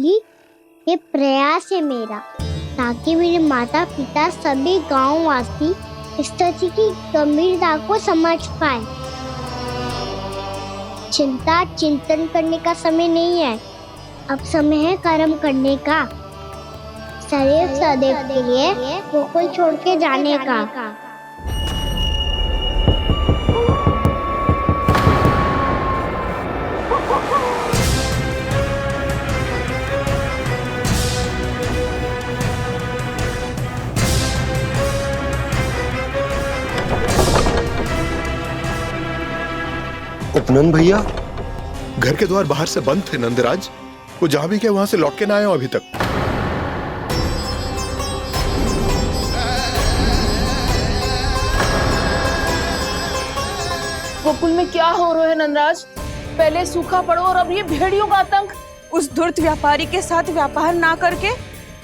ये प्रयास है मेरा, ताकि मेरे माता पिता सभी गांव वासी स्थिति की गंभीरता को समझ पाए। चिंता चिंतन करने का समय नहीं है, अब समय है कर्म करने का, सदैव सदैव के लिए गोकुल छोड़ के जाने का। उपनंद भैया, घर के द्वार बाहर से बंद थे नंदराज। वो जहां भी गए वहां से लौट के ना आए हो अभी तक। गोकुल में क्या हो रहा है नंदराज? पहले सूखा पड़ो और अब ये भेड़ियों का आतंक। उस धूर्त व्यापारी के साथ व्यापार ना करके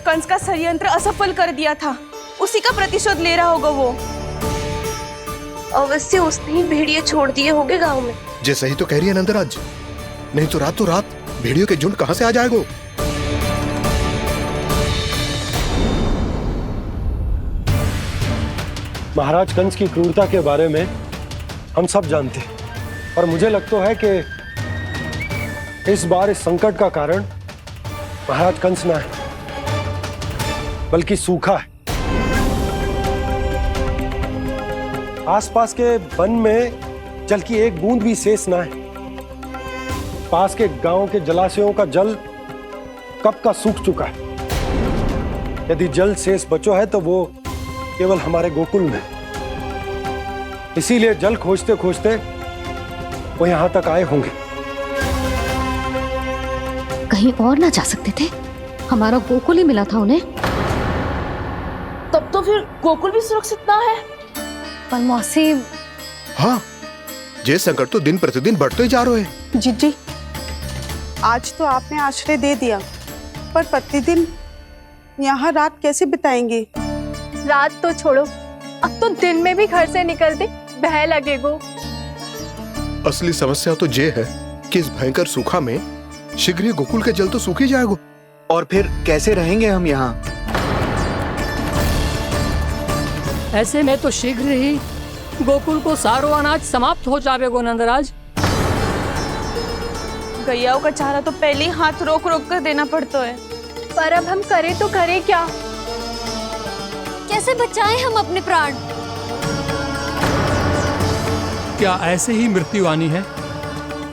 कंस का षड्यंत्र असफल कर दिया था, उसी का प्रतिशोध ले रहा होगा वो। अवश्य उसने ही भेड़िए छोड़ दिए होंगे गांव में। जे सही तो कह रही है नंदराज, नहीं तो रात भेड़ियों के झुंड कहां से आ जाएगो। महाराज कंस की क्रूरता के बारे में हम सब जानते हैं, और मुझे लगता है कि इस बार इस संकट का कारण महाराज कंस ना है, बल्कि सूखा है। आसपास के वन में जल की एक बूंद भी शेष ना है। पास के गांव के जलाशयों का जल कब का सूख चुका है। यदि जल शेष बचो है तो वो केवल हमारे गोकुल में। इसीलिए जल खोजते खोजते वो यहां तक आए होंगे। कहीं और ना जा सकते थे? हमारा गोकुल ही मिला था उन्हें। तब तो फिर गोकुल भी सुरक्षित ना है। पर मौसी, हाँ, ये संकट तो दिन प्रतिदिन बढ़ते ही जा रहे हैं। जीजी, आज तो आपने आश्रय दे दिया, पर प्रतिदिन यहाँ रात कैसे बिताएंगे? रात तो छोड़ो, अब तो दिन में भी घर से निकलते भय लगेगो। असली समस्या तो ये है कि इस भयंकर सूखा में शीघ्र ही गोकुल के जल तो सूख ही जाएगा। और फिर कैसे रहेंगे हम यहाँ? ऐसे में तो शीघ्र ही गोकुल को सारो अनाज समाप्त हो जाएगा नंदराज। गैयाओं का चारा तो पहले ही हाथ रोक रोक कर देना पड़ता है। पर अब हम करें तो करें क्या? कैसे बचाएं हम अपने प्राण? क्या ऐसे ही मृत्यु आनी है,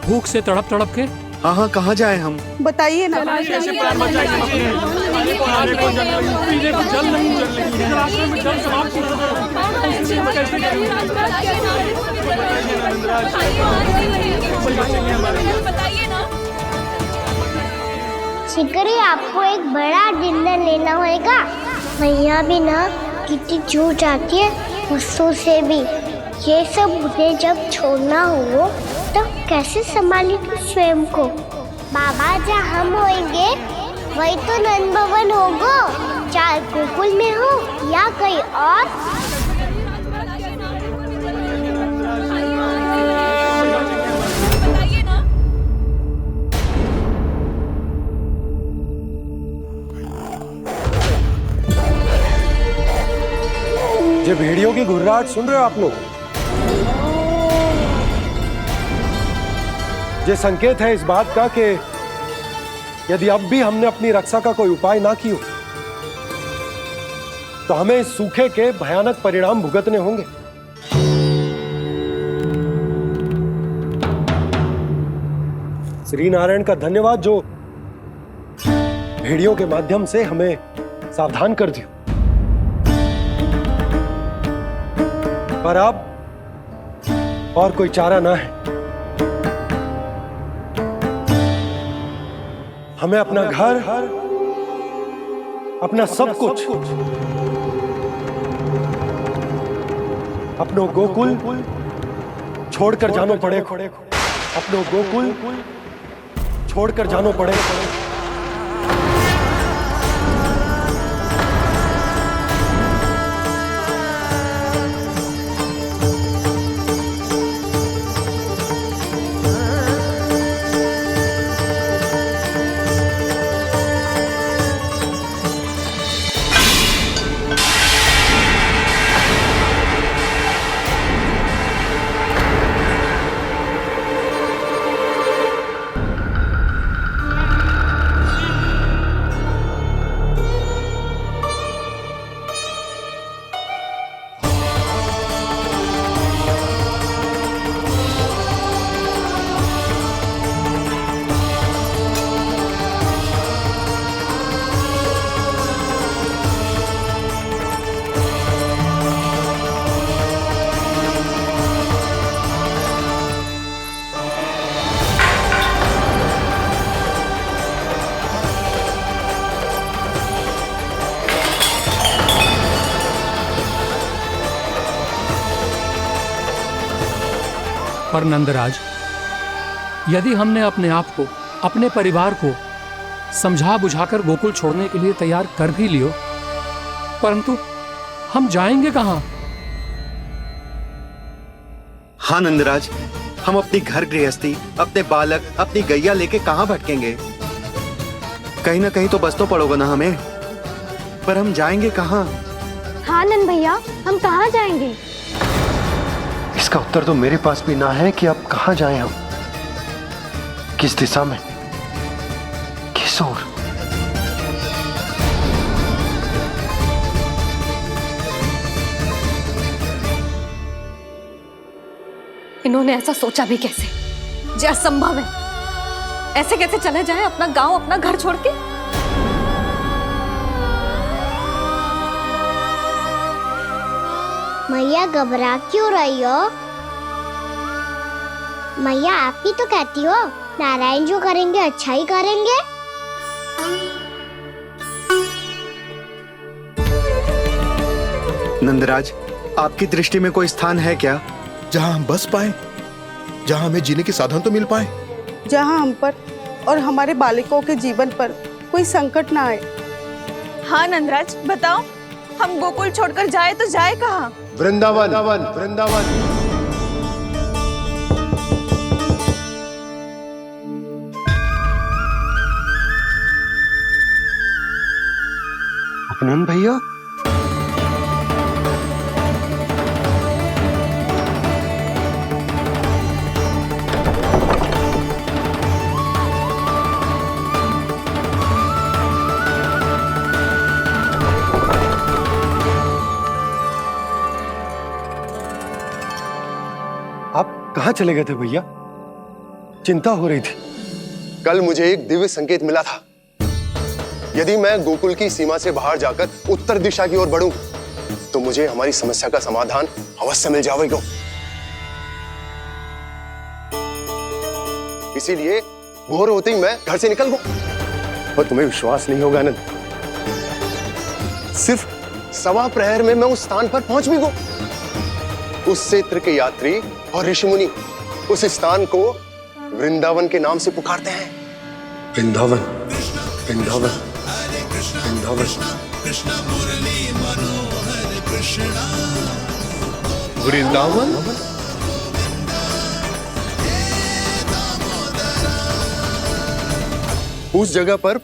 भूख से तड़प तड़प के? हाँ, कहाँ जाए हम? बताइए ना। शीघ्र ही आपको एक बड़ा डिनर लेना होगा। मैया भी ना कितनी जूझ जाती है गुस्सों से भी। ये सब मुझे जब छोड़ना हो तो कैसे संभालेगी स्वयं को? बाबा जहाँ हम होंगे वही तो नंद भवन होगा, चाहे गोकुल में हो या कहीं और। ये भेड़ियों की घुर्राहट सुन रहे हो आप लोग? ये संकेत है इस बात का कि यदि अब भी हमने अपनी रक्षा का कोई उपाय ना किया तो हमें इस सूखे के भयानक परिणाम भुगतने होंगे। श्री नारायण का धन्यवाद जो भेड़ियों के माध्यम से हमें सावधान कर दिया। पर अब और कोई चारा ना है। हमें अपना घर, अपना सब कुछ, अपनो गोकुल छोड़कर जानो पड़े। अपनो गोकुल छोड़कर जानो पड़े। पर नंदराज, यदि हमने अपने आप को, अपने परिवार को समझा बुझाकर गोकुल छोड़ने के लिए तैयार कर भी लियो, परंतु हम जाएंगे कहां? हाँ नंदराज, हम अपनी घर गृहस्थी, अपने बालक, अपनी गैया लेके कहाँ भटकेंगे? कहीं ना कहीं तो बस तो पड़ोगा ना हमें, पर हम जाएंगे कहाँ? हाँ नंद भैया, हम कहाँ जाएंगे? इसका उत्तर तो मेरे पास भी ना है कि अब कहाँ जाएं हम, किस दिशा में, किस ओर। इन्होंने ऐसा सोचा भी कैसे? जो असंभव है। ऐसे कैसे चले जाएं अपना गांव, अपना घर छोड़ के? मैया घबरा क्यों रही हो? मैया आप ही तो कहती हो नारायण जो करेंगे अच्छा ही करेंगे। नंदराज, आपकी दृष्टि में कोई स्थान है क्या जहां हम बस पाए, जहां हमें जीने के साधन तो मिल पाए, जहाँ हम पर और हमारे बालकों के जीवन पर कोई संकट ना आए। हाँ नंदराज, बताओ, हम गोकुल छोड़कर जाए तो जाए कहाँ? वृंदावन, वृंदावन। उपनंद भैया, आप कहाँ चले गए थे भैया? चिंता हो रही थी। कल मुझे एक दिव्य संकेत मिला था। यदि मैं गोकुल की सीमा से बाहर जाकर उत्तर दिशा की ओर बढ़ूं, तो मुझे हमारी समस्या का समाधान अवश्य मिल जाएगा। इसीलिए भोर होते ही मैं घर से निकल गया। और तुम्हें विश्वास नहीं होगा आनंद, सिर्फ 1.25 प्रहर में मैं उस स्थान पर पहुंच भी गया। उस क्षेत्र के यात्री और ऋषि मुनि उस स्थान को वृंदावन के नाम से पुकारते हैं। वृंदावन, वृंदावन, वृंदावन। वृंदावन? उस जगह पर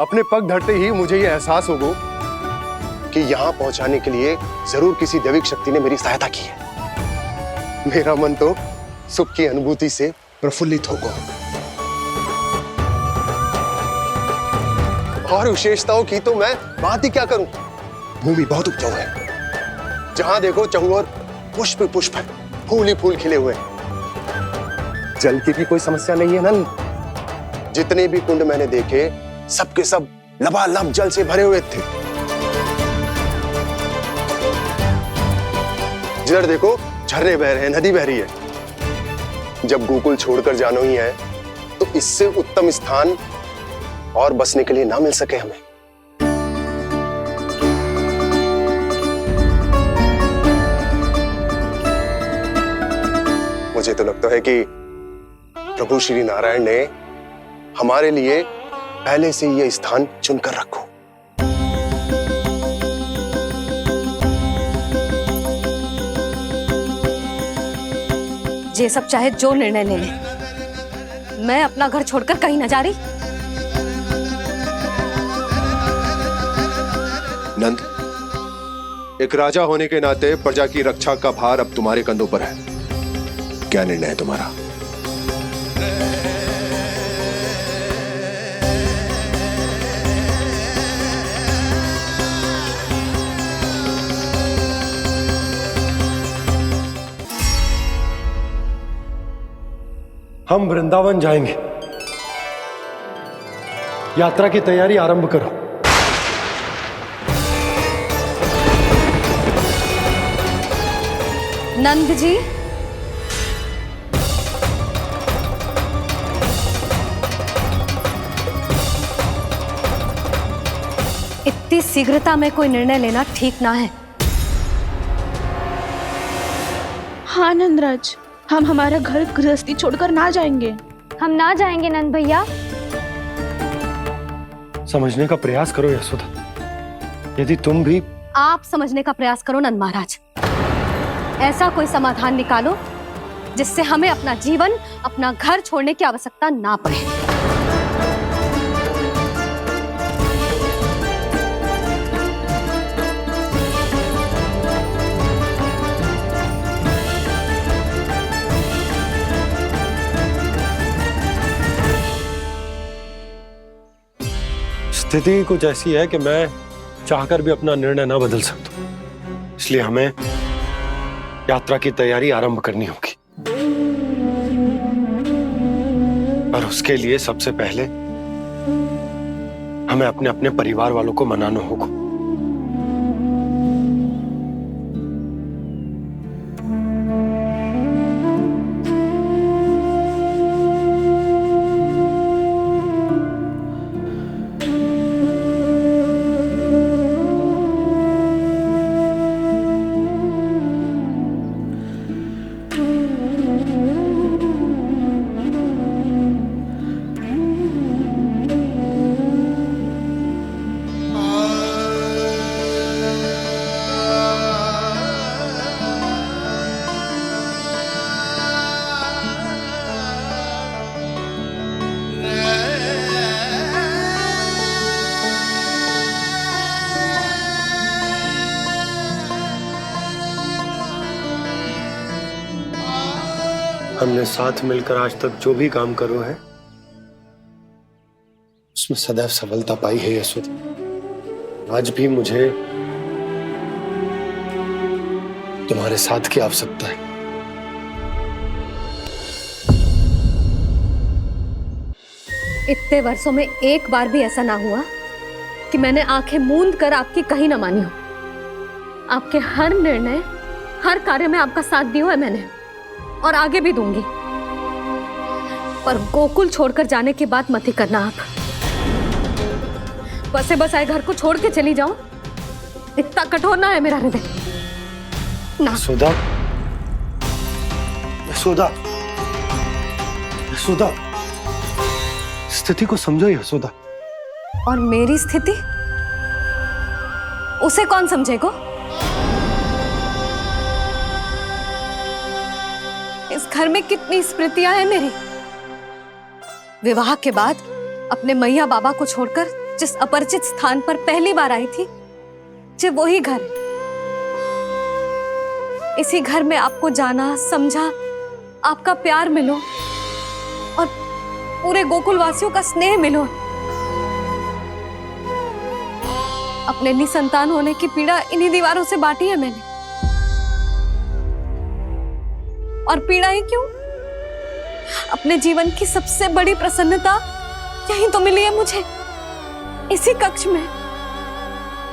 अपने पग धरते ही मुझे यह एहसास होगा कि यहां पहुंचाने के लिए जरूर किसी दैविक शक्ति ने मेरी सहायता की है। मेरा मन तो सुख की अनुभूति से प्रफुल्लित होगा। और विशेषताओं की तो मैं बात ही क्या करूं। भूमि बहुत उपजाऊ है, जहां देखो चहुओर पुष्प पुष्प, फूल ही फूल खिले हुए। जल की भी कोई समस्या नहीं है नंद। जितने भी कुंड मैंने देखे, सबके सब लबालब जल से भरे हुए थे। जिधर देखो झरने बह रहे हैं, नदी बह रही है। जब गोकुल छोड़कर जाना ही है, तो इससे उत्तम स्थान और बसने के लिए ना मिल सके हमें। मुझे तो लगता है कि प्रभु श्री नारायण ने हमारे लिए पहले से यह स्थान चुनकर रखो। ये सब चाहे जो निर्णय ले ले, मैं अपना घर छोड़कर कहीं न जा रही। नंद, एक राजा होने के नाते प्रजा की रक्षा का भार अब तुम्हारे कंधों पर है। क्या निर्णय है तुम्हारा? हम वृंदावन जाएंगे। यात्रा की तैयारी आरंभ करो। नंद जी, इतनी शीघ्रता में कोई निर्णय लेना ठीक ना है। हाँ नंदराज, हम हमारा घर गृहस्थी छोड़कर ना जाएंगे। हम ना जाएंगे नंद भैया। समझने का प्रयास करो यशोदा। यदि तुम भी आप समझने का प्रयास करो नंद महाराज। ऐसा कोई समाधान निकालो जिससे हमें अपना जीवन, अपना घर छोड़ने की आवश्यकता ना पड़े। स्थिति कुछ ऐसी है कि मैं चाहकर भी अपना निर्णय ना बदल सकता, इसलिए हमें यात्रा की तैयारी आरंभ करनी होगी। और उसके लिए सबसे पहले हमें अपने अपने परिवार वालों को मनाना होगा। हमने साथ मिलकर आज तक जो भी काम करो है उसमें सदैव सफलता पाई है यशोदा। आज भी मुझे तुम्हारे साथ की आवश्यकता है। इतने वर्षों में एक बार भी ऐसा ना हुआ कि मैंने आंखें मूंद कर आपकी कहीं ना मानी हो। आपके हर निर्णय, हर कार्य में आपका साथ दिया है मैंने, और आगे भी दूंगी। पर गोकुल छोड़कर जाने की बात मत ही करना आप। बसे बसाए घर को छोड़ के चली जाऊं, इतना कठोर ना है मेरा हृदय ना। यशोदा, यशोदा, यशोदा, स्थिति को समझो यशोदा। और मेरी स्थिति उसे कौन समझेगा? इस घर में कितनी स्मृतियां हैं मेरी। विवाह के बाद अपने मैया बाबा को छोड़कर जिस अपरिचित स्थान पर पहली बार आई थी, जो वही घर। इसी घर में आपको जाना, समझा, आपका प्यार मिलो और पूरे गोकुल वासियों का स्नेह मिलो। अपने निसंतान होने की पीड़ा इन्हीं दीवारों से बांटी है मैंने। और पीड़ा ही क्यों? अपने जीवन की सबसे बड़ी प्रसन्नता यहीं तो मिली है मुझे, इसी कक्ष में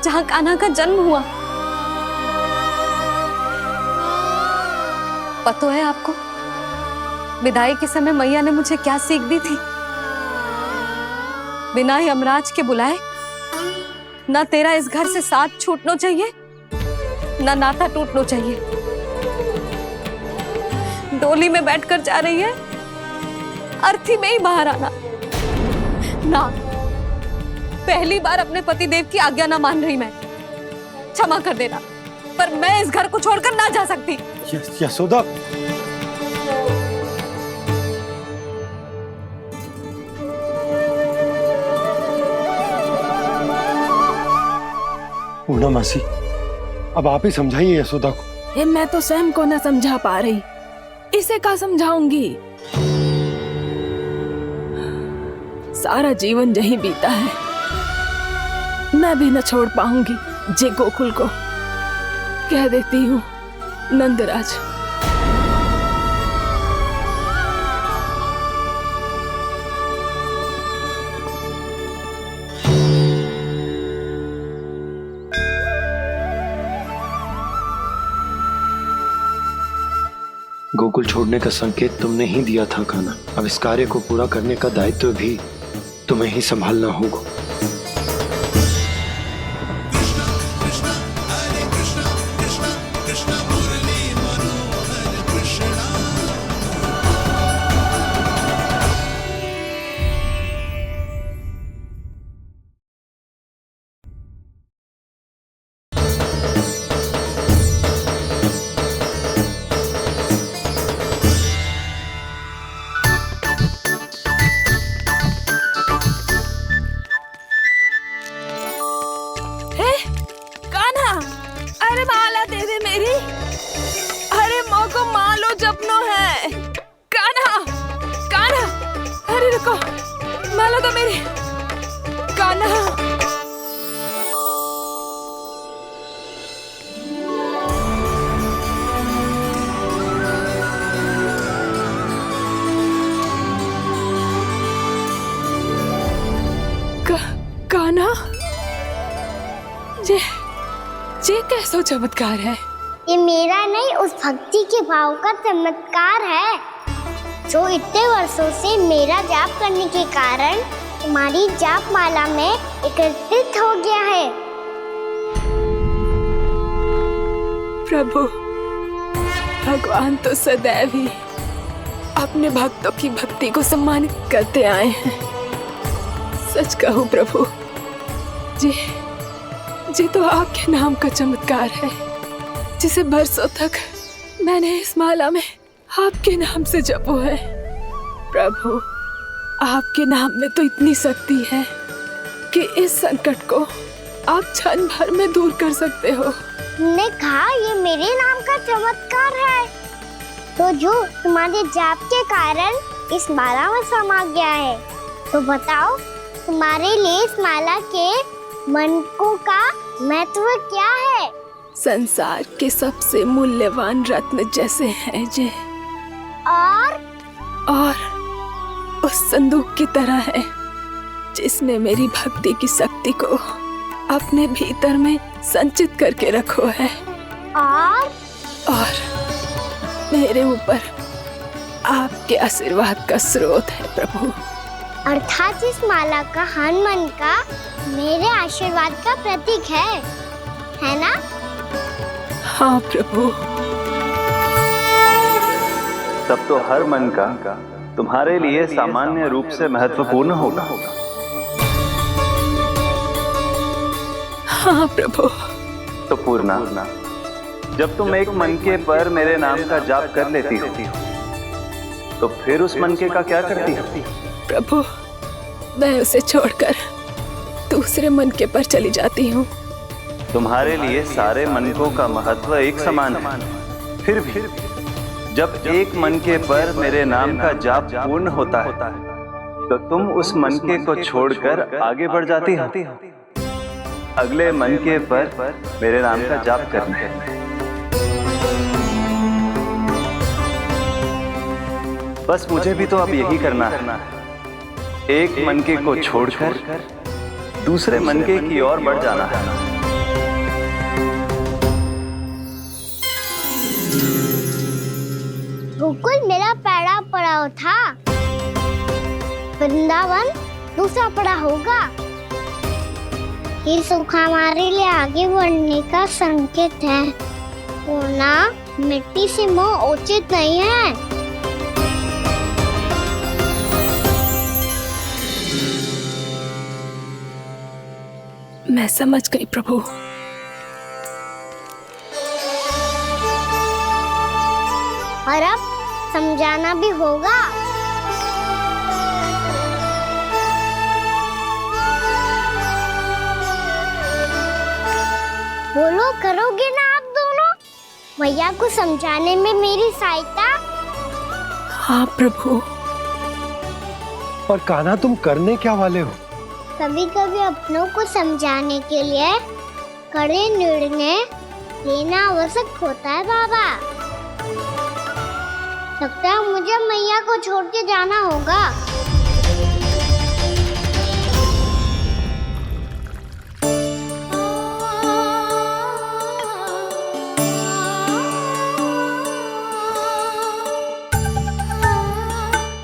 जहां कान्हा का जन्म हुआ। पता है आपको विदाई के समय मैया ने मुझे क्या सीख दी थी? बिना यमराज के बुलाए ना तेरा इस घर से साथ छूटना चाहिए, ना नाता टूटना चाहिए। डोली में बैठकर जा रही है, अर्थी में ही बाहर आना ना। पहली बार अपने पति देव की आज्ञा ना मान रही मैं, क्षमा कर देना, पर मैं इस घर को छोड़कर ना जा सकती। यशोदा, पूर्णा मासी, अब आप ही समझाइए यशोदा को। ये मैं तो स्वयं को न समझा पा रही, इसे क्या समझाऊंगी? सारा जीवन यहीं बीता है, मैं भी न छोड़ पाऊंगी जे गोकुल को। कह देती हूँ नंदराज। गोकुल छोड़ने का संकेत तुमने ही दिया था कान्हा। अब इस कार्य को पूरा करने का दायित्व भी तुम्हें ही संभालना होगा। मुझे माला दे दे मेरी। अरे माँ को मालो जपनो है। कान्हा, कान्हा, अरे रुको, माला दो मेरी। कान्हा, कान्हा, ये कैसा चमत्कार है? ये मेरा नहीं, उस भक्ति के भाव का चमत्कार है जो इतने वर्षों से मेरा जाप करने के कारण तुम्हारी जाप माला में एकत्रित हो गया है। प्रभु, भगवान तो सदैव ही अपने भक्तों की भक्ति को सम्मानित करते आए हैं। सच कहूं प्रभु, जी तो आपके नाम का चमत्कार है, जिसे बरसों तक मैंने इस माला में आपके नाम से जपो है। प्रभु, आपके नाम में तो इतनी शक्ति है कि इस संकट को आप क्षण भर में दूर कर सकते हो। तुमने कहा ये मेरे नाम का चमत्कार है, तो जो तुम्हारे जाप के कारण इस माला में समा गया है, तो बताओ तुम्हारे लिए इस माला के मनकों का महत्व क्या है? संसार के सबसे मूल्यवान रत्न जैसे हैं जे, और उस संदूक की तरह है जिसने मेरी भक्ति की शक्ति को अपने भीतर में संचित करके रखो है। और मेरे ऊपर आपके आशीर्वाद का स्रोत है प्रभु। अर्थात इस माला का हनुमान का मेरे आशीर्वाद का प्रतीक है ना? हाँ प्रभु। तब तो हर मन का तुम्हारे लिए सामान्य रूप से महत्वपूर्ण होगा। हाँ प्रभु। तो पूर्णा, जब तुम एक मनके पर मेरे नाम का जाप कर लेती हो, तो फिर उस मनके का क्या करती हो? प्रभु, मैं उसे छोड़कर दूसरे मनके पर चली जाती हूँ। तुम्हारे लिए सारे मनकों का महत्व एक समान है। फिर भी जब एक मनके पर मेरे नाम का जाप पूर्ण होता है, तो तुम उस मनके को छोड़कर आगे बढ़ जाती हो अगले मनके पर मेरे नाम का जाप करने। बस मुझे भी तो अब यही करना है, एक मनके को छोड़कर दूसरे मनके की ओर बढ़ जाना है। गोकुल मेरा पहला पड़ाव था, वृंदावन दूसरा पड़ा होगा। ये सुख हमारे लिए आगे बढ़ने का संकेत है। पूर्णा, मिट्टी से मोह उचित नहीं है। मैं समझ गई प्रभु। और अब समझाना भी होगा। बोलो, करोगे ना आप दोनों? भैया को समझाने में मेरी सहायता? हाँ प्रभु। पर कान्हा, तुम करने क्या वाले हो? कभी कभी अपनों को समझाने के लिए कड़े निर्णय लेना आवश्यक होता है बाबा। लगता है मुझे मैया को छोड़ के जाना होगा।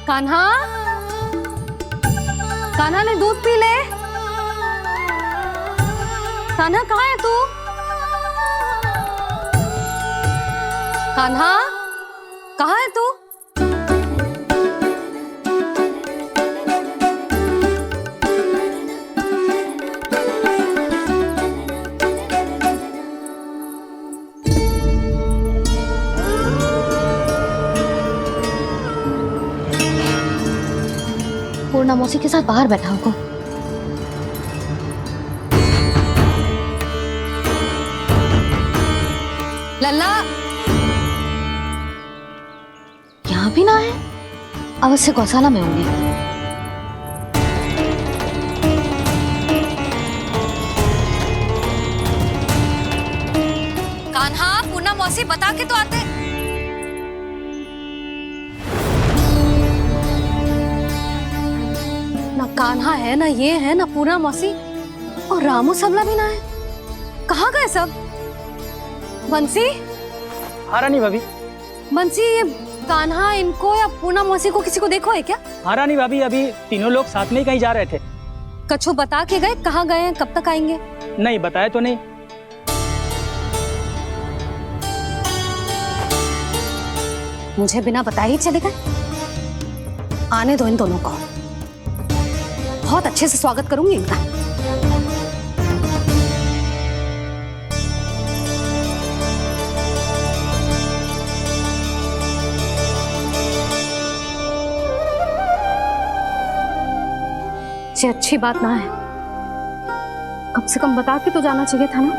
कान्हा, कान्हा ने दूध पी ले। कान्हा, कहाँ है तू? कान्हा, कहाँ है तू? पूर्णा मौसी के साथ बाहर बैठा होगा। लल्ला यहाँ भी ना है, अवश्य गौशाला में होंगे। कान्हा, पूना मौसी बता के तो आते। ना कान्हा है, ना ये है, ना पूना मौसी, और रामू सबला भी ना है। कहाँ गए सब? बंसी? हाँ रानी भाभी। बंसी, ये कान्हा इनको या पूना मौसी को किसी को देखो है क्या? हाँ रानी भाभी, अभी तीनों लोग साथ में ही कहीं जा रहे थे। कछु बता के गए कहाँ गए हैं, कब तक आएंगे? नहीं बताया तो नहीं। मुझे बिना बताए ही चले गए? आने दो इन दोनों को, बहुत अच्छे से स्वागत करूंगी इनका। ये अच्छी बात ना है, कम से कम बता के तो जाना चाहिए था ना।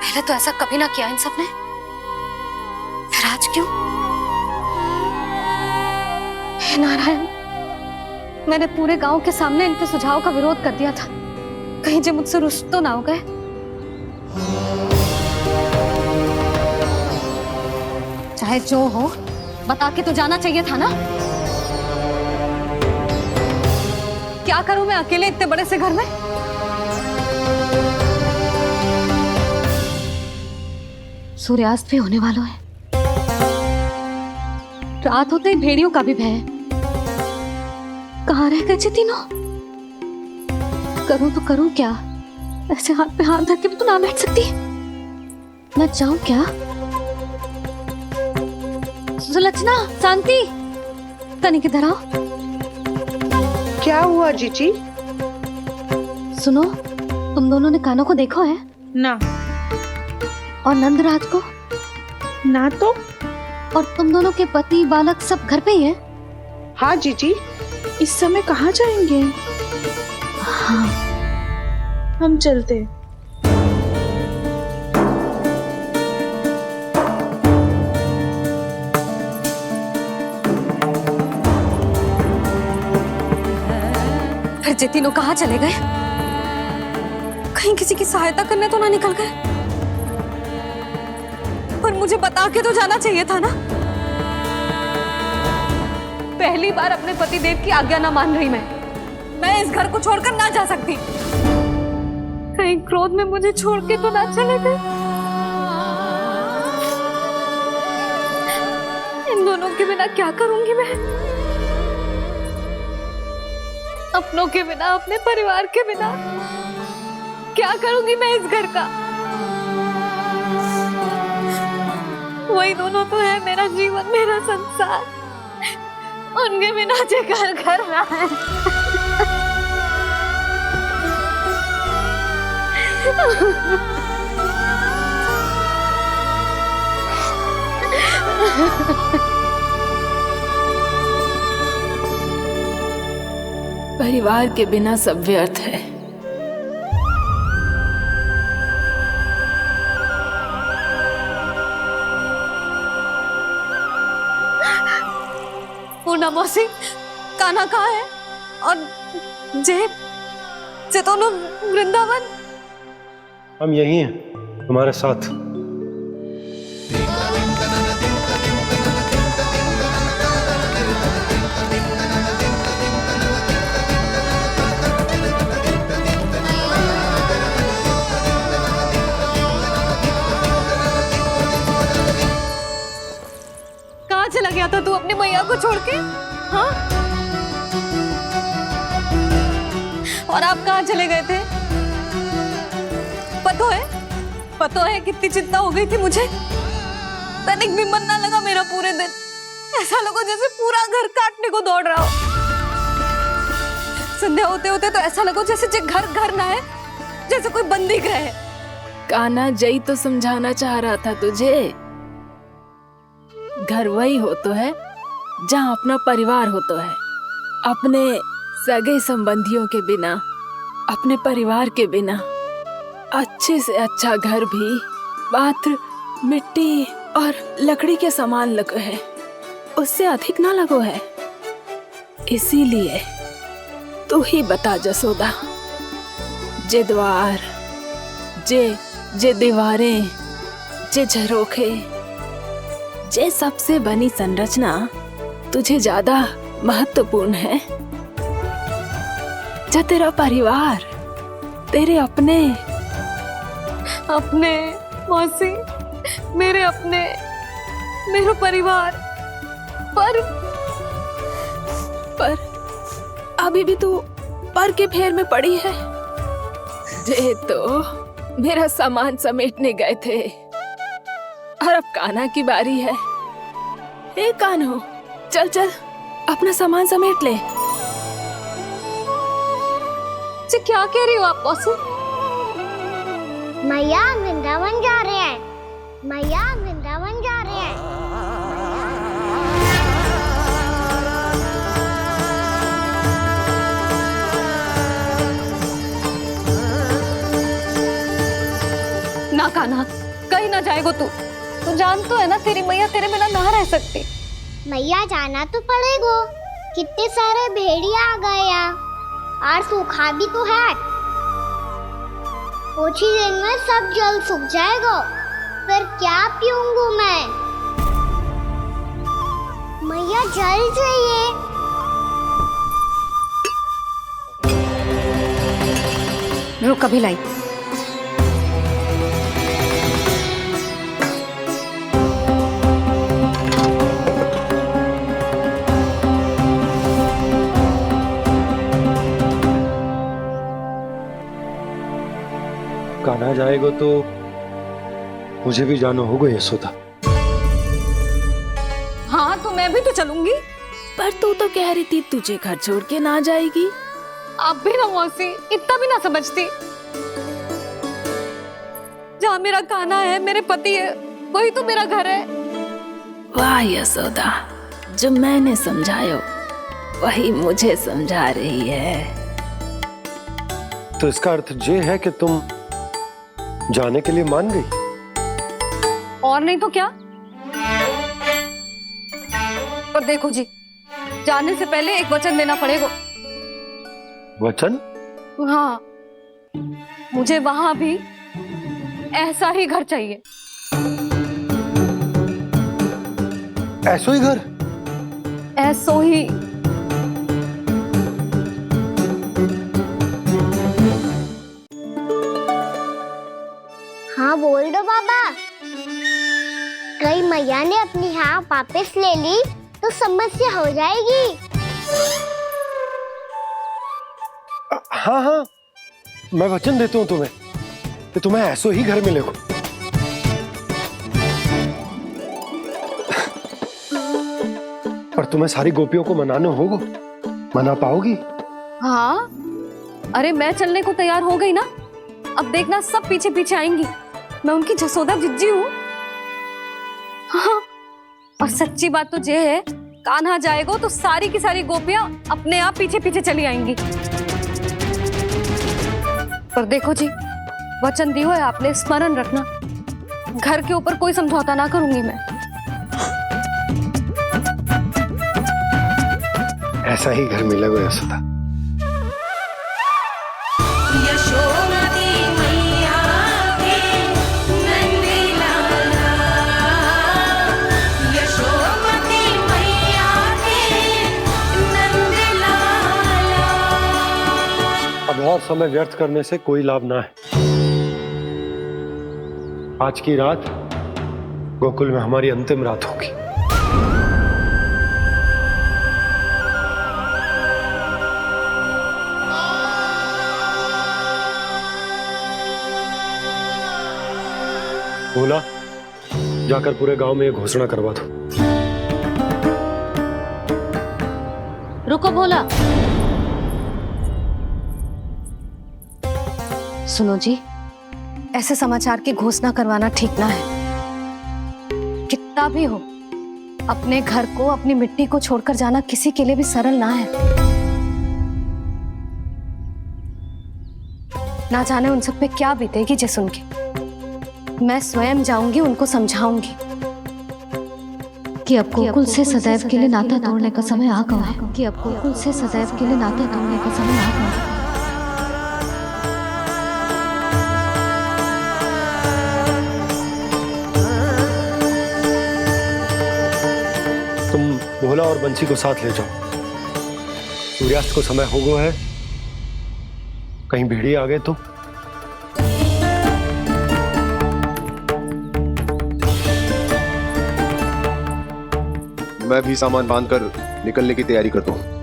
पहले तो ऐसा कभी ना किया इन सब ने, फिर आज क्यों? हे नारायण, मैंने पूरे गांव के सामने इनके सुझाव का विरोध कर दिया था, कहीं जे मुझसे रुष्ट तो ना हो गए। चाहे जो हो, बता के तो जाना चाहिए था ना। क्या करूं मैं अकेले इतने बड़े से घर में? सूर्यास्त भी होने वाला है, रात होते ही भेड़ियों का भी भय है। कहाँ रह गए जी तीनों? करूं तो करूं क्या? ऐसे हाथ पे हाथ धर के भी तो ना बैठ सकती। मैं जाऊं क्या? सुलक्षणा, शांति, तनिक इधर आओ। क्या हुआ जीजी? सुनो, तुम दोनों ने कान्हा को देखा है? ना। और नंदराज को? ना तो। और तुम दोनों के पति बालक सब घर पे ही है? हाँ जीजी, इस समय कहाँ जाएंगे? हाँ। हम चलते। फिर जे तीनों कहाँ चले गए? कहीं किसी की सहायता करने तो ना निकल गए? पर मुझे बता के तो जाना चाहिए था ना। पहली बार अपने पति देव की आज्ञा ना मान रही मैं इस घर को छोड़कर ना जा सकती। कहीं क्रोध में मुझे छोड़ के तो ना चले गए। इन दोनों के बिना क्या करूंगी मैं? अपनों के बिना, अपने परिवार के बिना क्या करूंगी मैं इस घर का? वही दोनों तो है मेरा जीवन, मेरा संसार। उनके बिना जे घर घर रहा है। परिवार के बिना सब व्यर्थ है। पूना मौसी, कान्हा कहाँ है? और जे दोनों वृंदावन? हम यही हैं तुम्हारे साथ। कहाँ चला गया था तू अपनी मैया को छोड़ के? हाँ? और आप कहाँ चले गए थे? पता है कितनी चिंता हो गई थी मुझे। तनिक भी मन ना लगा मेरा पूरे दिन। ऐसा लगा जैसे पूरा घर काटने को दौड़ रहा हो। संध्या होते होते तो ऐसा लगो जैसे जे घर घर ना है, जैसे कोई बंदी गृह है। कान्हा जई तो समझाना चाह रहा था तुझे। घर वही हो तो है जहाँ अपना परिवार हो तो है। अपने सगे संबंधियों के बिना, अपने परिवार के बिना अच्छे से अच्छा घर भी मात्र मिट्टी और लकड़ी के समान लगो है, उससे अधिक ना लगो है। इसीलिए तू ही बता जसोदा, जे द्वार, जे दीवारें, जे झरोखे, जे सबसे बनी संरचना तुझे ज्यादा महत्वपूर्ण है? जो तेरा परिवार, तेरे अपने मौसी, मेरे अपने, मेरा परिवार, पर अभी भी तू पर के फेर में पड़ी है। जे तो मेरा सामान समेटने गए थे और अब कान्हा की बारी है। ए कान्हो, चल चल अपना सामान समेट ले। जी क्या कह रही हो आप मौसी? मैया वृंदावन जा रहे हैं, मैया वृंदावन जा रहे हैं। ना कान्हा, कहीं ना जाएगो तू जान तो है ना तेरी मैया तेरे बिना ना रह सकती। मैया जाना तो पड़ेगा, कितने सारे भेड़िया आ गए यहाँ, और सूखा भी तो है। कुछ ही दिन में सब जल सूख जाएगा, फिर क्या पीऊंगी मैं? मैया जल चाहिए। रुक अभी लाई। कान्हा जाएगा तो मुझे भी जाना होगा यशोदा। हाँ तो मैं भी तो चलूंगी। पर तू तो कह रही थी तुझे घर छोड़ के ना जाएगी। आप भी ना मौसी, इतना भी ना समझती। जहाँ मेरा कान्हा है, मेरे पति है, वही तो मेरा घर है। वाह यशोदा, जो मैंने समझायो वही मुझे समझा रही है। तो इसका अर्थ ये है कि तुम जाने के लिए मान गई? और नहीं तो क्या। पर देखो जी, जाने से पहले एक वचन देना पड़ेगा। वचन? हाँ, मुझे वहां भी ऐसा ही घर चाहिए। ऐसो ही घर? ऐसो ही। हाँ बोल दो बाबा। कहीं मैया ने अपनी हाँ वापस ले ली तो समस्या हो जाएगी। हाँ हाँ, मैं वचन देता हूँ तुम्हें कि तुम्हें ऐसो ही घर मिलेगा। पर तुम्हें सारी गोपियों को मनाना होगा। मना पाओगी? हाँ, अरे मैं चलने को तैयार हो गई ना। अब देखना सब पीछे पीछे आएंगी। मैं उनकी जसोदा जिज्जी हूँ। हाँ, और सच्ची बात तो ये है, कान्हा जाएगा तो सारी की सारी गोपियां अपने आप पीछे पीछे चली आएंगी। पर देखो जी, वचन दियो है आपने, स्मरण रखना। घर के ऊपर कोई समझौता ना करूंगी मैं। ऐसा ही घर मिलेगा यशोदा। अब और समय व्यर्थ करने से कोई लाभ ना है। आज की रात गोकुल में हमारी अंतिम रात होगी। बोला, जाकर पूरे गांव में ये घोषणा करवा दो। रुको भोला, सुनो जी, ऐसे समाचार की घोषणा करवाना ठीक ना है। कितना भी हो, अपने घर को, अपनी मिट्टी को छोड़कर जाना किसी के लिए भी सरल ना है। ना जाने उन सब पे क्या बीतेगी जे सुन के। मैं स्वयं जाऊंगी, उनको समझाऊंगी कि अब गोकुल से सदैव के लिए नाता तोड़ने का समय आ गया है। कि अब गोकुल से सदैव के लिए नाता तोड़ने का समय आ गया है। तुम भोला और बंसी को साथ ले जाओ। सूर्यास्त को समय हो गया है, कहीं भेड़िए आ गए तो। मैं भी सामान बांधकर निकलने की तैयारी करता हूँ।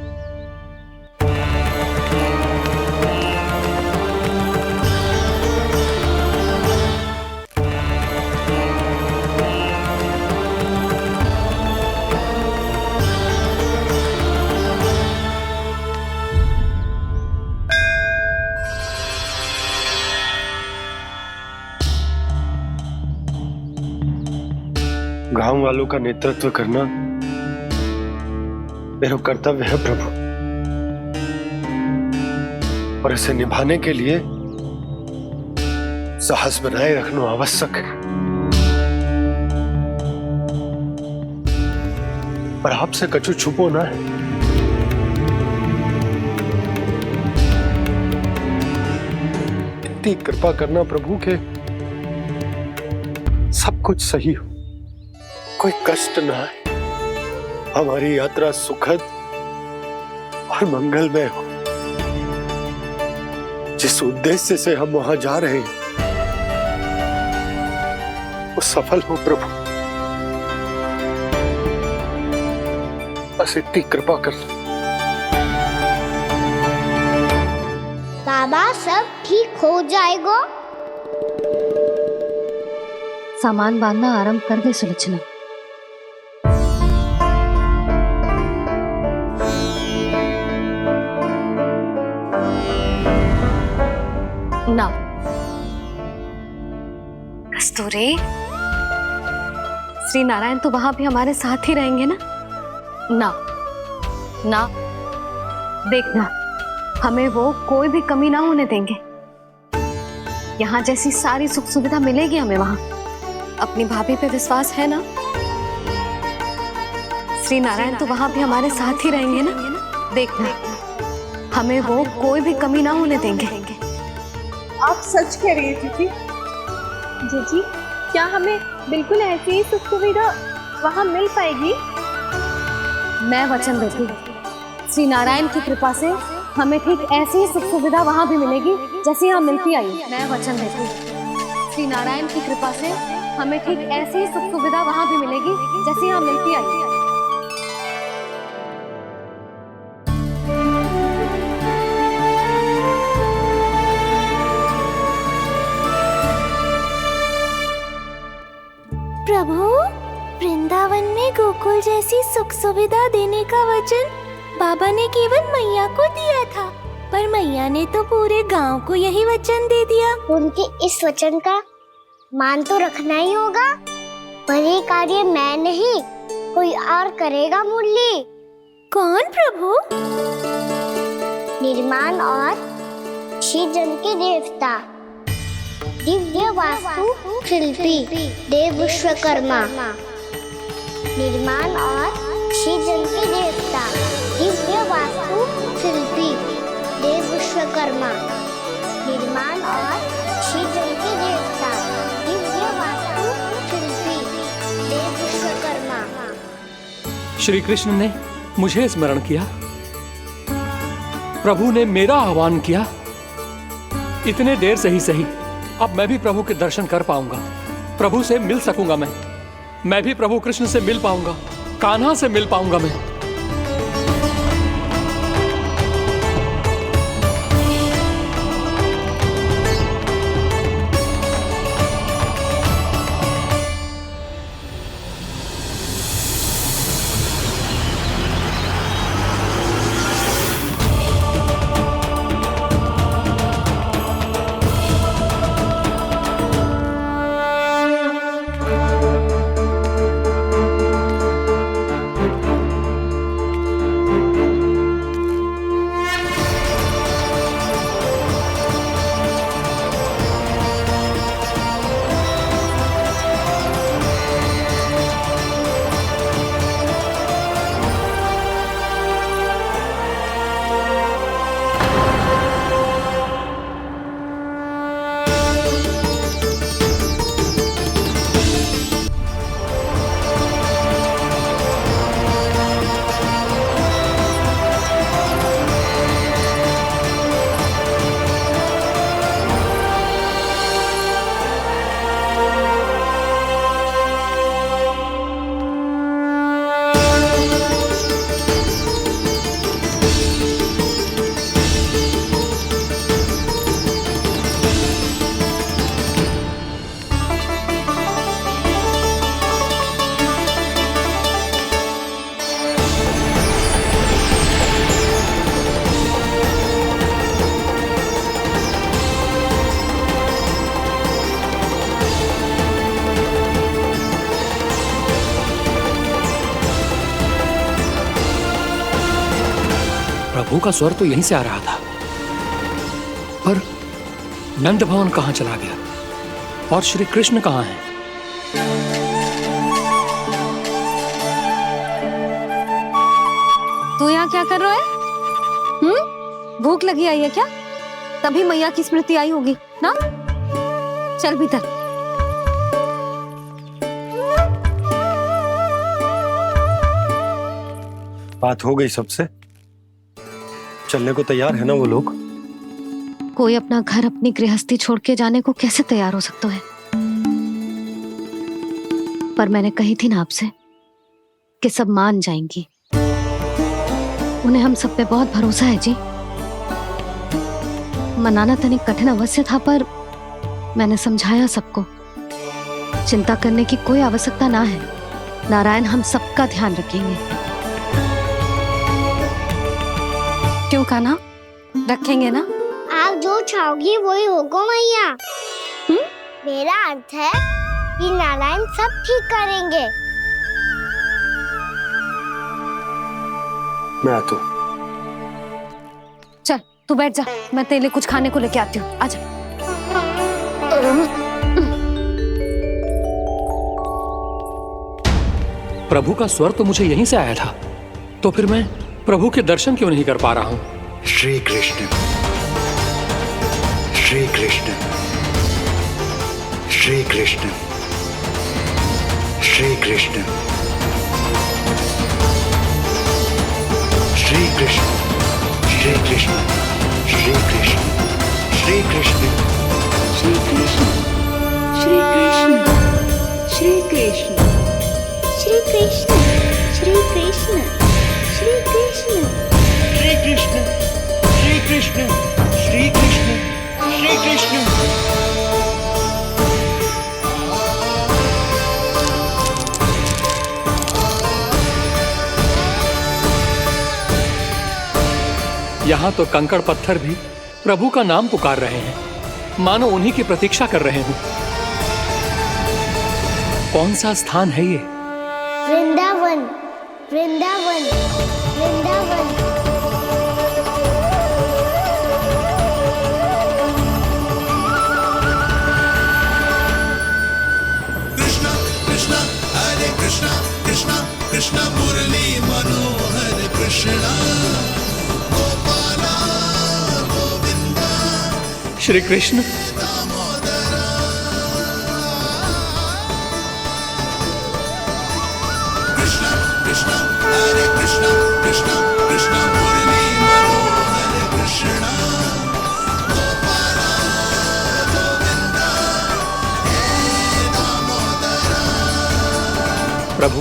गांव वालों का नेतृत्व करना मेरा कर्तव्य है प्रभु, और इसे निभाने के लिए साहस बनाए रखना आवश्यक है। पर आपसे कछु छुपो ना है। इतनी कृपा करना प्रभु के सब कुछ सही हो, कोई कष्ट ना है, हमारी यात्रा सुखद और मंगलमय हो। जिस उद्देश्य से हम वहां जा रहे हैं वो सफल हो प्रभु, बस इतनी कृपा कर लो। बाबा सब ठीक हो जाएगा। सामान बांधना आरंभ कर दे सुलोचना। ना कस्तूरी, श्री नारायण तो वहां भी हमारे साथ ही रहेंगे ना? ना ना, देखना हमें वो कोई भी कमी ना होने देंगे। यहाँ जैसी सारी सुख सुविधा मिलेगी हमें वहां। अपनी भाभी पे विश्वास है ना? श्री नारायण तो वहां भी हमारे साथ ही रहेंगे ना? देखना हमें वो कोई भी कमी ना होने देंगे। आप सच कह रही है दीदी। जीजी, क्या हमें बिल्कुल ऐसी ही सुख सुविधा वहाँ मिल पाएगी? मैं वचन देती हूँ, श्री नारायण की कृपा से हमें ठीक ऐसी ही सुख सुविधा वहाँ भी मिलेगी जैसी यहाँ मिलती आई। मैं वचन देती हूँ, श्री नारायण की कृपा से हमें ठीक ऐसी ही सुख सुविधा वहाँ भी मिलेगी जैसी यहाँ मिलती आई। प्रभु, वृंदावन में गोकुल जैसी सुख सुविधा देने का वचन बाबा ने केवल मैया को दिया था, पर मैया ने तो पूरे गांव को यही वचन दे दिया। उनके इस वचन का मान तो रखना ही होगा, पर ये कार्य मैं नहीं कोई और करेगा। मुरली कौन प्रभु? निर्माण और श्रीजन के देवता, दिव्य वास्तु शिल्पी देव विश्वकर्मा। निर्माण और श्रीजन के देवता, दिव्य वास्तु शिल्पी देव विश्वकर्मा। निर्माण और श्रीजन के देवता, दिव्य वास्तु शिल्पी देव विश्वकर्मा। श्री कृष्ण ने मुझे स्मरण किया, प्रभु ने मेरा आह्वान किया। इतने देर से ही सही, अब मैं भी प्रभु के दर्शन कर पाऊंगा, प्रभु से मिल सकूंगा। मैं भी प्रभु कृष्ण से मिल पाऊंगा, कान्हा से मिल पाऊंगा मैं। प्रभु का स्वर तो यहीं से आ रहा था, पर नंद भवन कहाँ चला गया और श्री कृष्ण कहाँ हैं? तू यहाँ क्या कर रहा है? भूख लगी आई है क्या? तभी मैया की स्मृति आई होगी ना? चल भीतर। बात हो गई सबसे? चलने को तैयार है ना वो लोग? कोई अपना घर अपनी गृहस्थी छोड़ के जाने को कैसे तैयार हो सकता है? पर मैंने कही थी ना आपसे कि सब मान जाएंगी। उन्हें हम सब पे बहुत भरोसा है जी। मनाना तनिक कठिन अवश्य था, पर मैंने समझाया सबको। चिंता करने की कोई आवश्यकता ना है। नारायण हम सबका ध्यान रखेंगे। क्यों कान्हा, रखेंगे ना? आप जो चाहोगी वही होगा मैया। मेरा अर्थ है कि नारायण सब ठीक करेंगे। मैं आता हूं। चल तू बैठ जा, मैं तेरे लिए कुछ खाने को लेके आती हूँ। आजा। प्रभु का स्वर तो मुझे यहीं से आया था, तो फिर मैं प्रभु के दर्शन क्यों नहीं कर पा रहा हूँ? श्री कृष्ण, श्री कृष्ण, श्री कृष्ण, श्री कृष्ण, श्री कृष्ण, श्री कृष्ण, श्री कृष्ण, श्री कृष्ण, श्री कृष्ण, श्री कृष्ण, श्री कृष्ण, श्री कृष्ण, श्री कृष्ण, श्री कृष्ण, श्री कृष्ण, श्री कृष्ण, श्री कृष्ण, श्री कृष्ण। यहाँ तो कंकड़ पत्थर भी प्रभु का नाम पुकार रहे हैं, मानो उन्हीं की प्रतीक्षा कर रहे हों। कौन सा स्थान है ये? वृंदावन, वृंदावन, वृंदावन। कृष्णा कृष्णा हरे कृष्णा, कृष्णा कृष्णा मुरली मनोहर कृष्णा, गोपाला गोविंदा श्री कृष्ण। दामोदरा। कृष्णा कृष्णा हरे कृष्णा, कृष्णा कृष्णा मुरली मनोहर कृष्णा, गोपाला गोविंदा हे दामोदरा। प्रभु,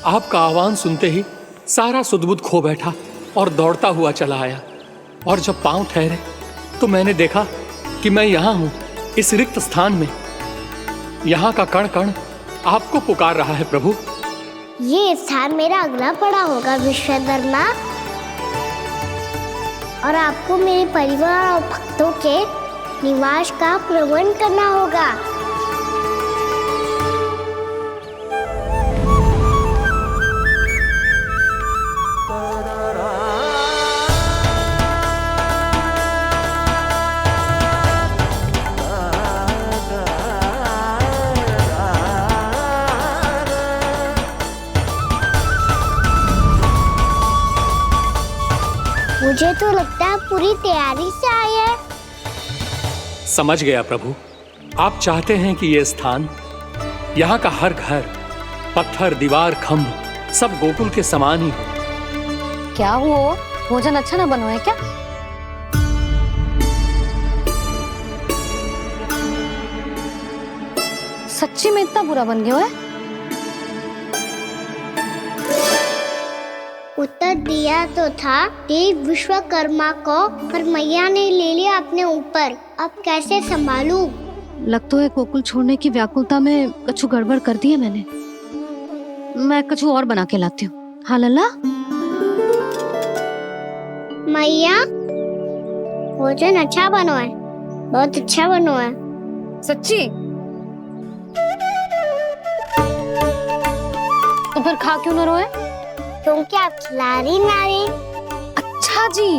आपका आह्वान सुनते ही सारा सुध-बुध खो बैठा और दौड़ता हुआ चला आया। और जब पांव ठहरे तो मैंने देखा कि मैं यहाँ हूँ, इस रिक्त स्थान में। यहाँ का कण कण आपको पुकार रहा है प्रभु। ये स्थान मेरा अगला पड़ा होगा विश्वकर्मा, और आपको मेरे परिवार और भक्तों के निवास का प्रबंध करना होगा। मुझे तो लगता है पूरी तैयारी से आए हैं। समझ गया प्रभु, आप चाहते हैं कि ये स्थान, यहाँ का हर घर, पत्थर, दीवार, खम्भ सब गोकुल के समान ही हो। क्या हुआ? भोजन अच्छा ना बनो है क्या? सच्ची में इतना बुरा बन गया है? उत्तर दिया तो था देव विश्वकर्मा को, पर मैया ने ले लिया अपने ऊपर। अब कैसे संभालूं? लग तो है गोकुल छोड़ने की व्याकुलता में कछु गड़बड़ कर दी है मैंने। मैं कछु और बना के लाती हूँ। हाँ लल्ला? मैया, भोजन अच्छा बनो है, बहुत अच्छा बनो है। सच्ची? तो फिर खा क्यों न रोए? क्योंकि आप खिला रही ना रही। अच्छा जी,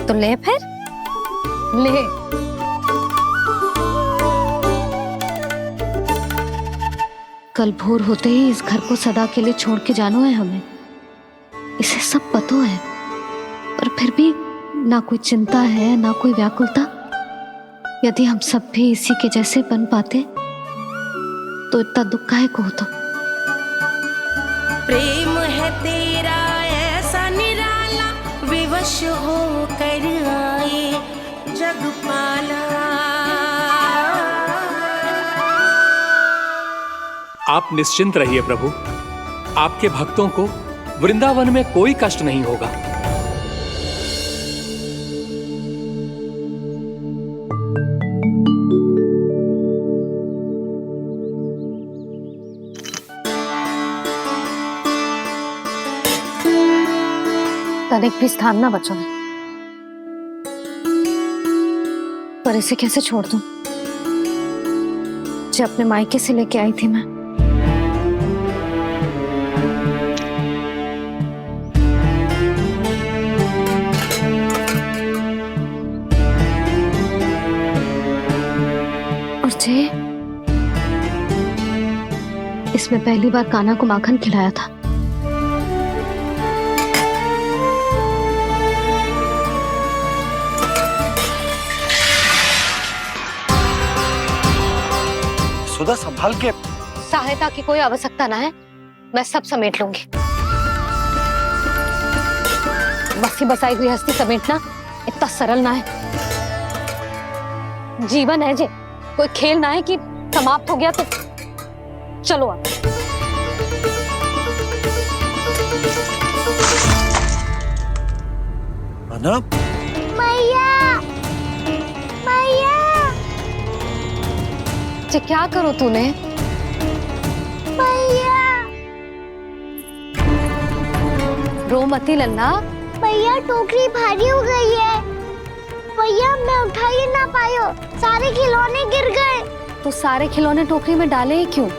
तो ले फिर ले। कल भोर होते ही इस घर को सदा के लिए छोड़ के जाना है हमें, इसे सब पता है, पर फिर भी ना कोई चिंता है ना कोई व्याकुलता। यदि हम सब भी इसी के जैसे बन पाते तो इतना दुख काहे को होता। प्रेम है तेरा ऐसा निराला, विवश हो कर आए जग पाला। आप निश्चिंत रहिए प्रभु, आपके भक्तों को वृंदावन में कोई कष्ट नहीं होगा। तनिक भी स्थान ना बचो है, पर इसे कैसे छोड़ दूं जो अपने मायके से लेके आई थी मैं। और जे इसमें पहली बार कान्हा को माखन खिलाया था। सुधा संभाल के। सहायता की कोई आवश्यकता ना है, मैं सब समेट लूंगी। बसी बसाई गृहस्थी समेटना इतना सरल ना है। जीवन है जे, कोई खेल ना है कि समाप्त हो गया तो चलो आप। अना मैया, मैया, जे क्या करो तूने? मैया, रो मती लल्ला। भैया टोकरी भारी हो गई है। भैया मैं उठा ही ना पायो, सारे खिलौने गिर गए। तो सारे खिलौने टोकरी में डाले ही क्यों?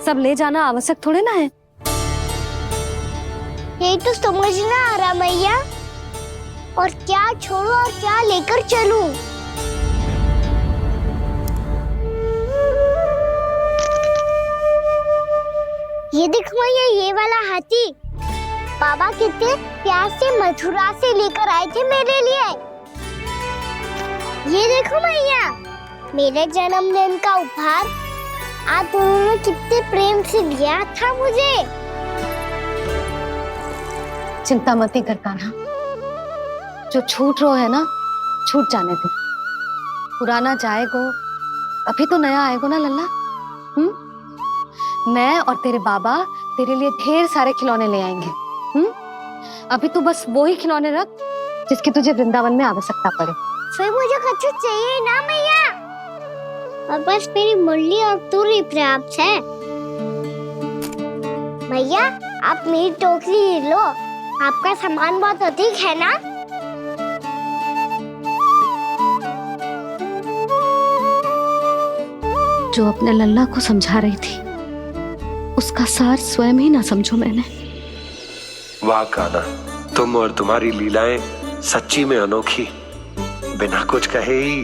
सब ले जाना आवश्यक थोड़े ना है। यही तो समझ ना आ रहा मैया, और क्या छोड़ू और क्या लेकर चलूं? ये देख मैया, ये वाला हाथी बाबा कितने प्यार से मथुरा से लेकर आए थे मेरे लिए। ये देखो मैया, मेरे जन्मदिन का उपहार आप दोनों ने कितने प्रेम से दिया था मुझे। चिंता मत कर कान्हा, जो छूट रो है ना छूट जाने दे। पुराना जाएगो, अभी तो नया आएगो ना लल्ला। मैं और तेरे बाबा तेरे लिए ढेर सारे खिलौने ले आएंगे। अभी तू बस वो ही खिलौने रख जिसकी तुझे वृंदावन में आवश्यकता पड़े। फिर मुझे कच्चू चाहिए ना मैया, और बस मेरी मुरली और तुरी पर्याप्त है। भैया आप मेरी टोकरी लो, आपका सामान बहुत अधिक है ना। जो अपने लल्ला को समझा रही थी उसका सार स्वयं ही ना समझो मैंने। वाह कान्हा, तुम और तुम्हारी लीलाएं सच्ची में अनोखी। बिना कुछ कहे ही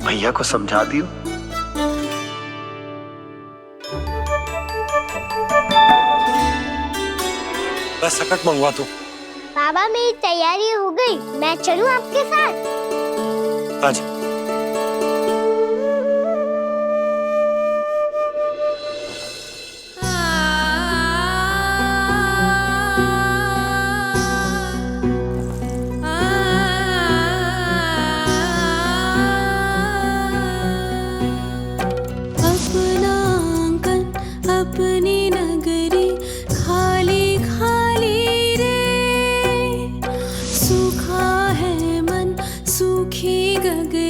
भैया को समझा दियो। बस सकट मंगवा दो। बाबा मेरी तैयारी हो गई, मैं चलूं आपके साथ? आजा। अपनी नगरी खाली खाली रे, सूखा है मन सूखी गगरी।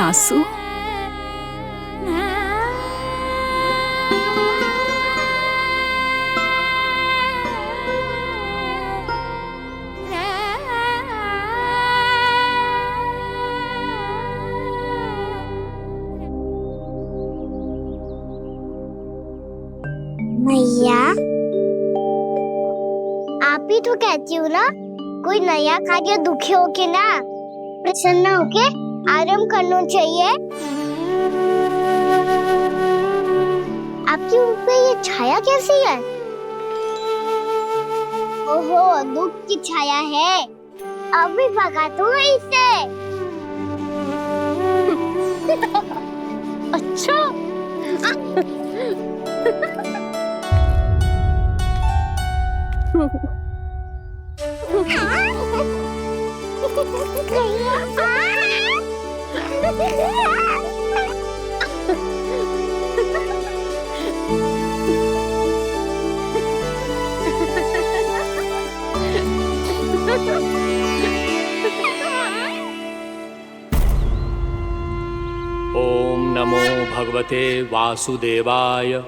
आंसू। मैया, आप ही तो कहती हो ना, कोई नया कार्य दुखी होके ना प्रसन्न होके आराम करना चाहिए। आपकी मुंह पे ये छाया कैसी है? ओहो, दुख की छाया है। अभी भगा दो इसे। अच्छा। ओम नमो भगवते वासुदेवाय।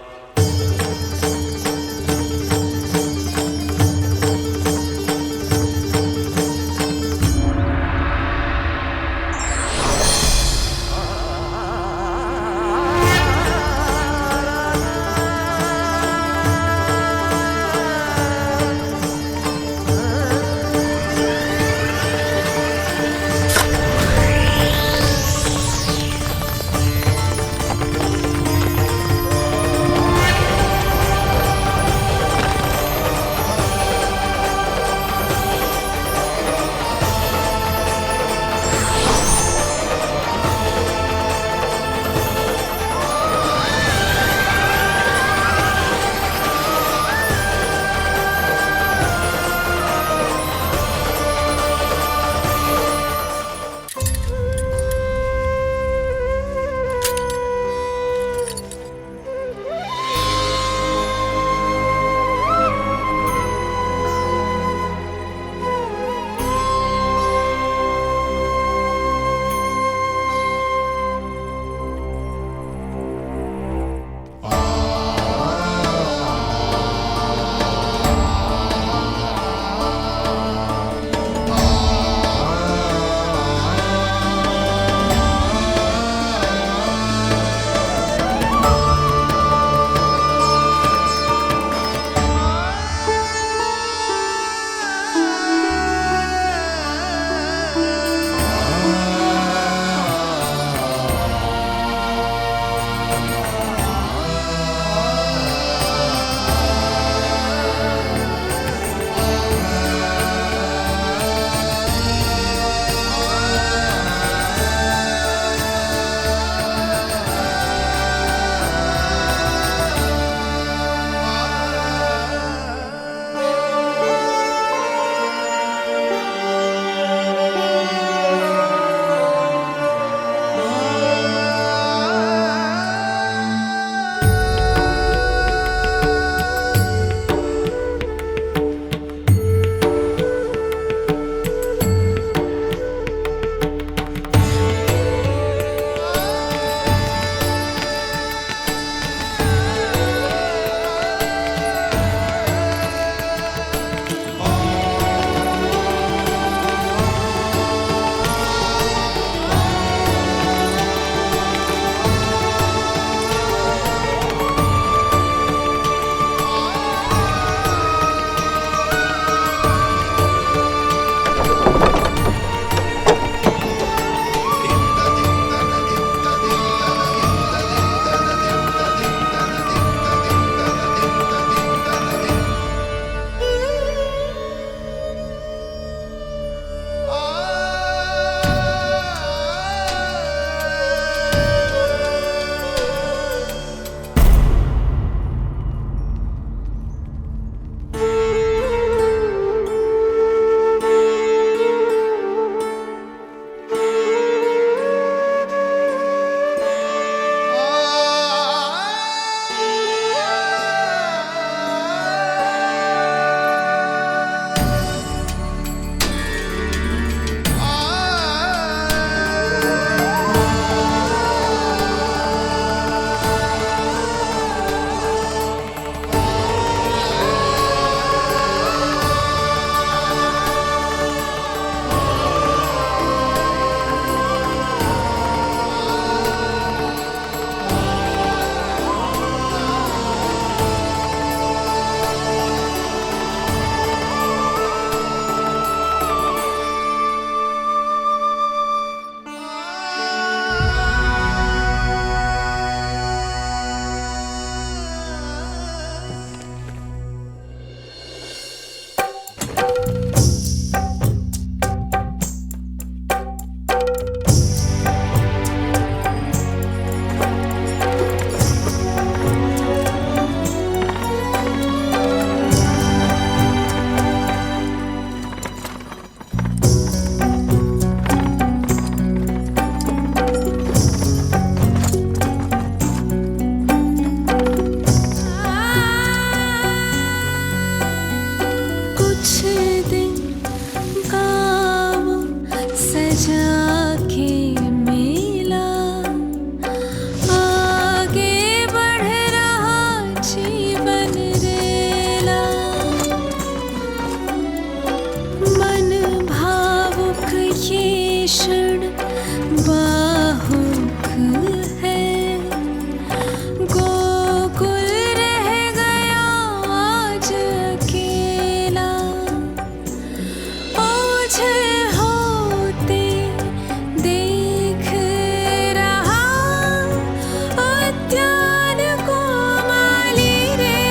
उद्यान कोमली रे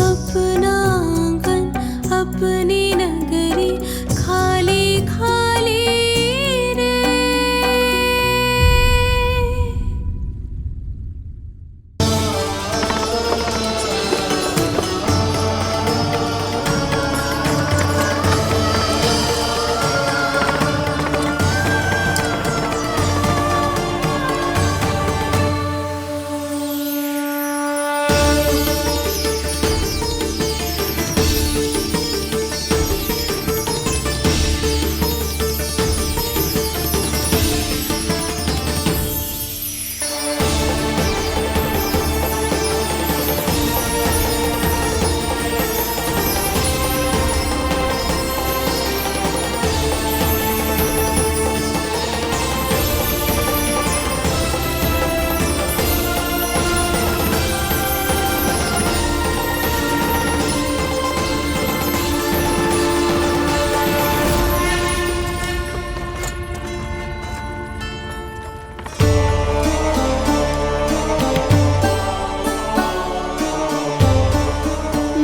अपना आंगन अपनी नगरी खाली खाली रे।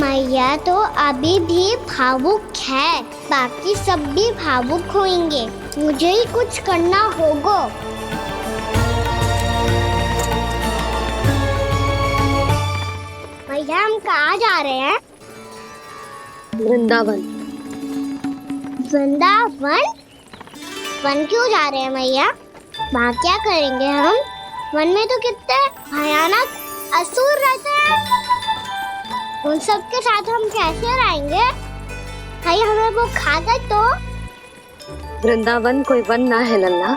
मैया तो अभी भी भावुक है, बाकी सब भी भावुक होंगे। मुझे ही कुछ करना होगा। भैया हम कहाँ जा रहे हैं? वृंदावन। वृंदावन? वन क्यों जा रहे हैं मैया? वहाँ क्या करेंगे हम? वन में तो कितने भयानक असुर रहते हैं। उन सब के साथ हम कैसे रहेंगे? कहीं हमें वो खा गए तो? वृंदावन कोई वन ना है लल्ला,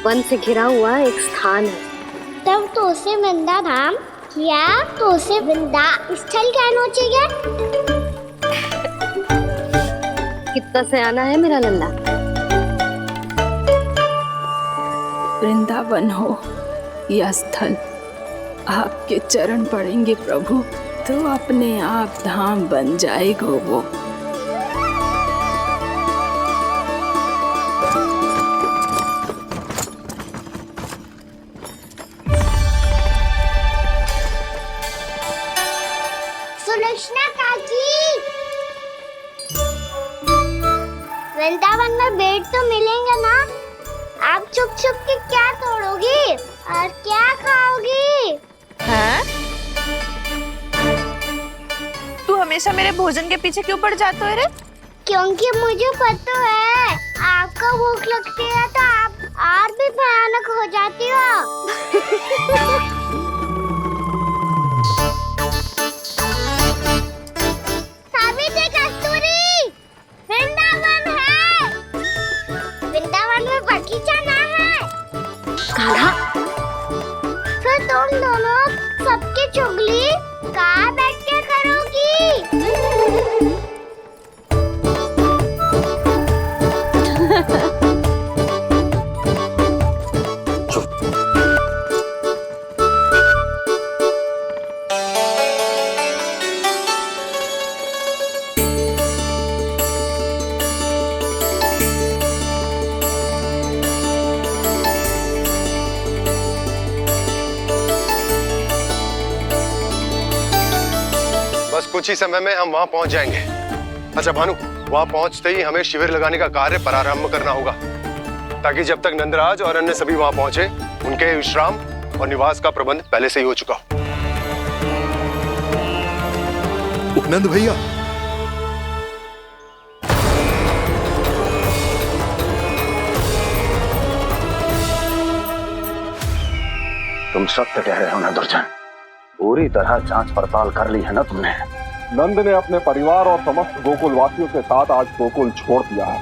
वन से घिरा हुआ एक स्थान है। तब तो उसे वृंदा धाम या तो उसे वृंदा स्थल कहना चाहिए। कितना सयाना है मेरा लल्ला। वृंदावन हो या स्थल, आपके चरण पड़ेंगे प्रभु तो अपने आप धाम बन जाएगा वो। सुलक्षणा काकी, वृंदावन में बेट तो मिलेंगे ना? आप छुप छुप के क्या तोड़ोगी और क्या खाओगी? हाँ? तू हमेशा मेरे भोजन के पीछे क्यों पड़ जाते हो रे? क्योंकि मुझे पता है आपको भूख लगती है तो आप और भी भयानक हो जाती हो। सावित्री कस्तूरी, वृंदावन है। वृंदावन में बगीचा ना है। कान्हा, फिर तुम दोनों सबकी चुगली कहाँ बैठ के करोगी? बस कुछ ही समय में हम वहां पहुंच जाएंगे। अच्छा भानु, वहां पहुंचते ही हमें शिविर लगाने का कार्य प्रारंभ करना होगा, ताकि जब तक नंदराज और अन्य सभी वहां पहुंचे उनके विश्राम और निवास का प्रबंध पहले से ही हो चुका हो। नंद भैया, तुम सत्य कह रहे हो ना दुर्जन? पूरी तरह जांच पड़ताल कर ली है ना तुमने? नंद ने अपने परिवार और समस्त गोकुल वासियों के साथ आज गोकुल छोड़ दिया है।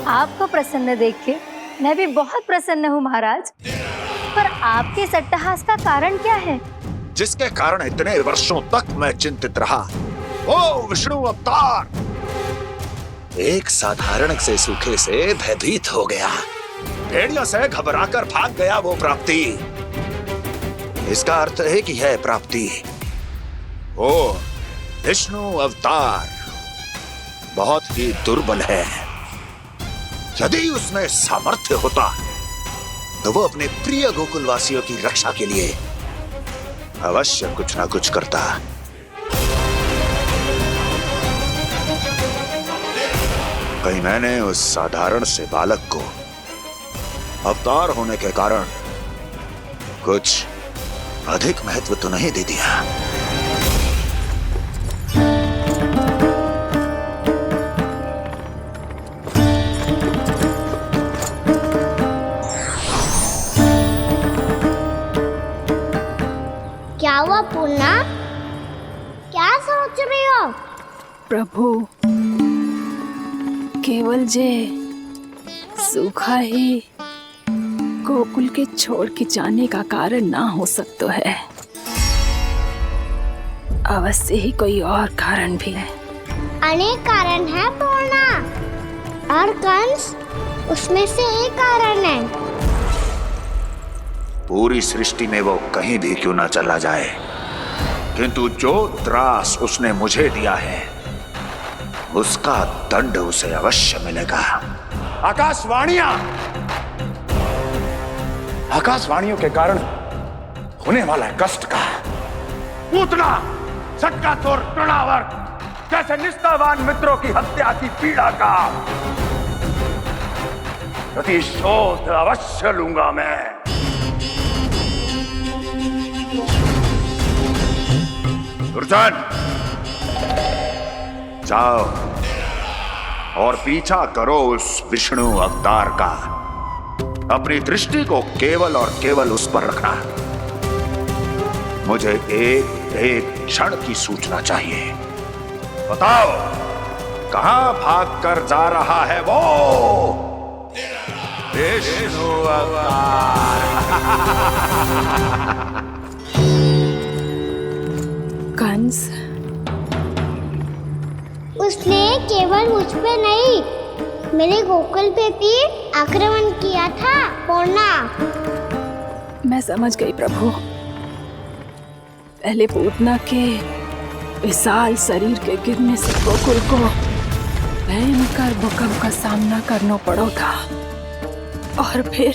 आपको प्रसन्न देख के मैं भी बहुत प्रसन्न हूँ महाराज, पर आपके इस अट्टहास का कारण क्या है? जिसके कारण इतने वर्षों तक मैं चिंतित रहा, ओ विष्णु अवतार, एक साधारण से सूखे से भयभीत हो गया, भेड़ियों से घबराकर भाग गया वो प्राप्ति। इसका अर्थ है कि यह प्राप्ति वो विष्णु अवतार बहुत ही दुर्बल है। यदि उसमें सामर्थ्य होता तो वो अपने प्रिय गोकुलवासियों की रक्षा के लिए अवश्य कुछ ना कुछ करता। कहीं मैंने उस साधारण से बालक को अवतार होने के कारण कुछ अधिक महत्व तो नहीं दे दिया। क्या हुआ पूर्णा? क्या सोच रही हो? प्रभु, केवल जे सूखा ही गोकुल के छोड़ के जाने का कारण ना हो सकता है, अवश्य ही कोई और कारण भी है। अनेक कारण है पूर्णा, और कंस उसमें से एक कारण है। पूरी सृष्टि में वो कहीं भी क्यों ना चला जाए, किंतु जो त्रास उसने मुझे दिया है उसका दंड उसे अवश्य मिलेगा। आकाशवाणियों के कारण होने वाला है कष्ट का पूतना सटका चोर तृणावर्त जैसे निष्ठावान मित्रों की हत्या की पीड़ा का प्रतिशोध अवश्य लूंगा मैं। दुर्जन, जाओ और पीछा करो उस विष्णु अवतार का। अपनी दृष्टि को केवल और केवल उस पर रखना। मुझे एक एक क्षण की सूचना चाहिए। बताओ, कहां भागकर जा रहा है वो विष्णु अवतार? कंस, उसने केवल मुझ पे नहीं, मेरे गोकुल पे भी आक्रमण किया था पूर्णा। मैं समझ गई प्रभु। पहले पूतना के विशाल शरीर के गिरने से गोकुल को भयंकर भूकंप का सामना करना पड़ा था, और फिर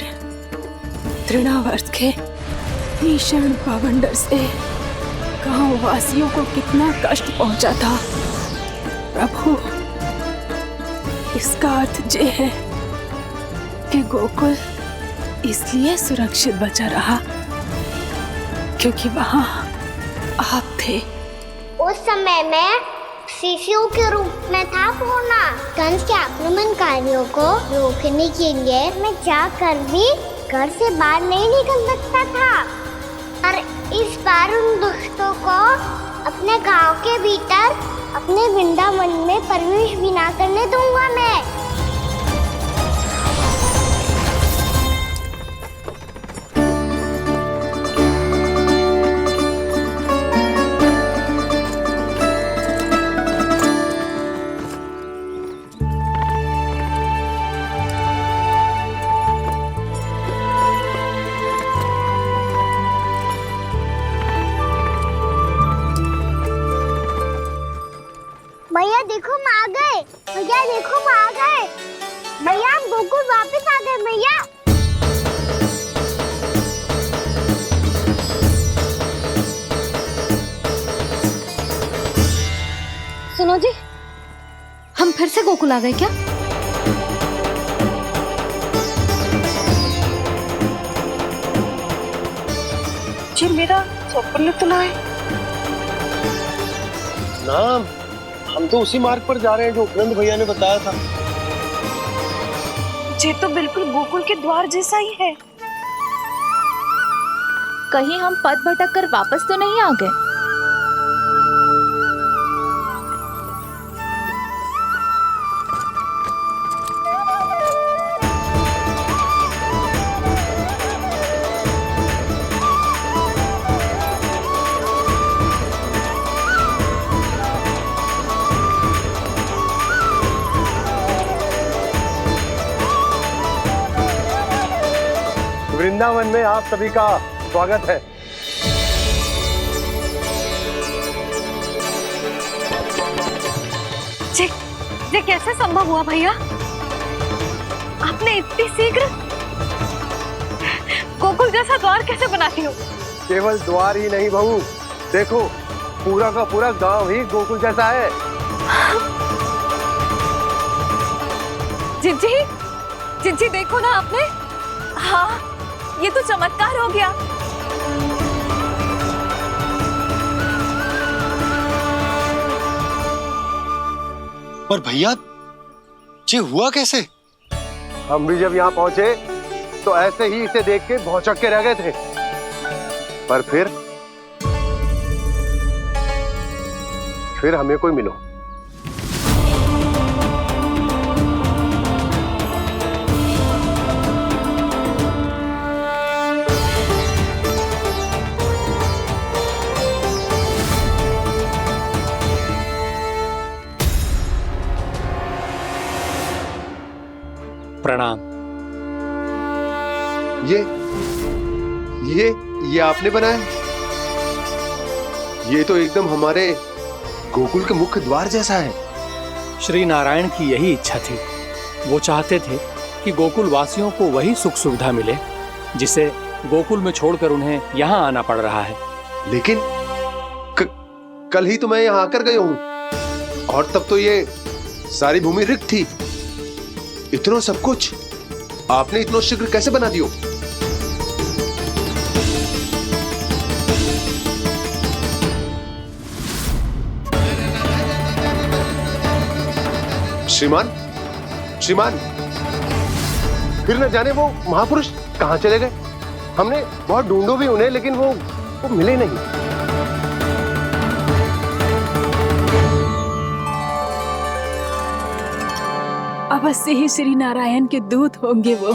तृणावर्त के भीषण पावंडर से गांव वासियों को कितना कष्ट पहुंचा था। प्रभु, इसका अर्थ ये है कि गोकुल इसलिए सुरक्षित बचा रहा क्योंकि वहां आप थे। उस समय मैं शिशु के रूप में था पूर्णा। कंस के आक्रमणकारियों को रोकने के लिए मैं जाकर भी घर से बाहर नहीं निकल सकता था, और इस बार उन दुष्टों को अपने गांव के भीतर अपने वृंदावन में प्रवेश भी ना करने दूंगा मैं। भैया देखो हम आ गए, भैया देखो हम आ गए, भैया हम गोकुल वापस आ गए भैया। सुनो जी, हम फिर से गोकुल आ गए क्या? जी मेरा स्वप्न तो ना है। ना, हम तो उसी मार्ग पर जा रहे हैं जो उपनंद भैया ने बताया था। ये तो बिल्कुल गोकुल के द्वार जैसा ही है। कहीं हम पथ भटक कर वापस तो नहीं आ गए? वृंदावन में आप सभी का स्वागत है। ये कैसे संभव हुआ भैया? आपने इतनी शीघ्र गोकुल जैसा द्वार कैसे बनाती हो? केवल द्वार ही नहीं बहू, देखो पूरा का पूरा गांव ही गोकुल जैसा है। जिज्जी, जिज्जी देखो ना आपने। हाँ, ये तो चमत्कार हो गया। पर भैया ये हुआ कैसे? हम भी जब यहाँ पहुंचे तो ऐसे ही इसे देख के भौचक के रह गए थे, पर फिर हमें कोई मिलो। प्रणाम। ये आपने बनाया? ये तो एकदम हमारे गोकुल के मुख्य द्वार जैसा है। श्री नारायण की यही इच्छा थी। वो चाहते थे कि गोकुल वासियों को वही सुख सुविधा मिले जिसे गोकुल में छोड़कर उन्हें यहाँ आना पड़ रहा है। लेकिन कल ही तो मैं यहाँ आकर गया हूँ और तब तो ये सारी भूमि रिक्त थी। इतना सब कुछ आपने इतना शीघ्र कैसे बना दियो? श्रीमान, फिर न जाने वो महापुरुष कहां चले गए। हमने बहुत ढूंढो भी उन्हें, लेकिन वो मिले नहीं। अवश्य ही श्री नारायण के दूत होंगे वो,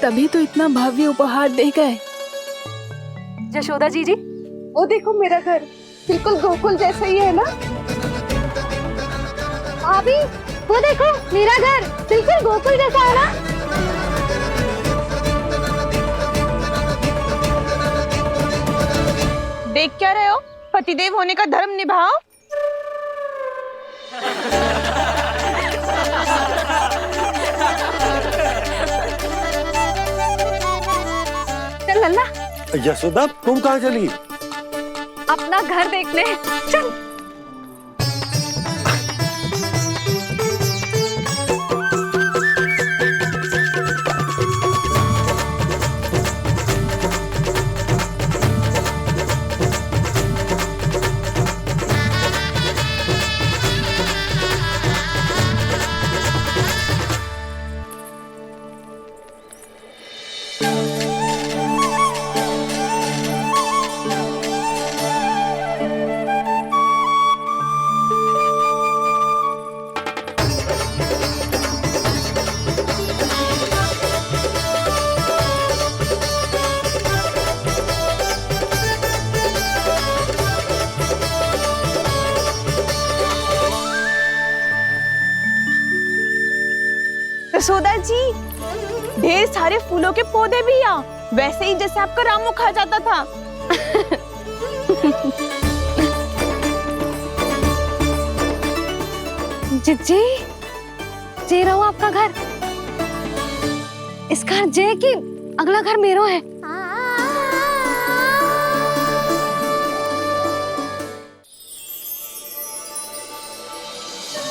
तभी तो इतना भव्य उपहार दे गए। यशोदा जी, वो देखो मेरा घर बिल्कुल गोकुल जैसा ही है ना। भाभी वो देखो मेरा घर बिल्कुल गोकुल जैसा है ना। देख क्या रहे हो? पतिदेव होने का धर्म निभाओ। चल लल्ला, यशोदा तुम कहाँ चली? अपना घर देखने चल। यशोदा जी, ढेर सारे फूलों के पौधे भी यहाँ, वैसे ही जैसे आपका रामू खा जाता था। जिज्जी, जे रहो आपका घर। इस घर जे की अगला घर मेरो है।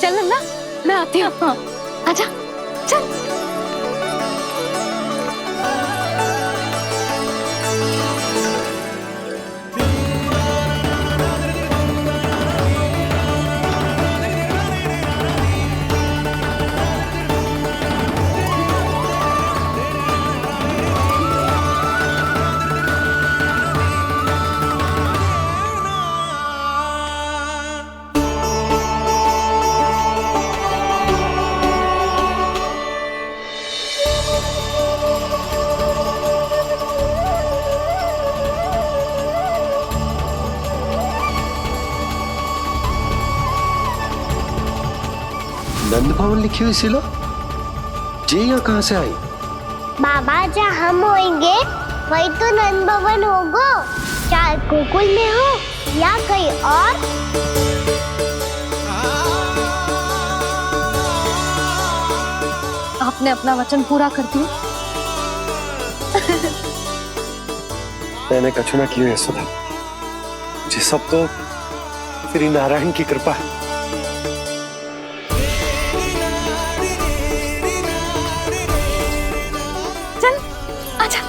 चल ना, मैं आती हूँ। आजा, चल। नंद भवन लिखी हुई सिलो, जी यहाँ कहाँ से आई? बाबा जहाँ हम होंगे वही तो नंद भवन होगा, चाहे गोकुल में हो या कहीं और। मैं अपना वचन पूरा करती हूँ। मैंने कछु ना किया यशोदा, ये सब तो श्री नारायण की कृपा है। चल आजा।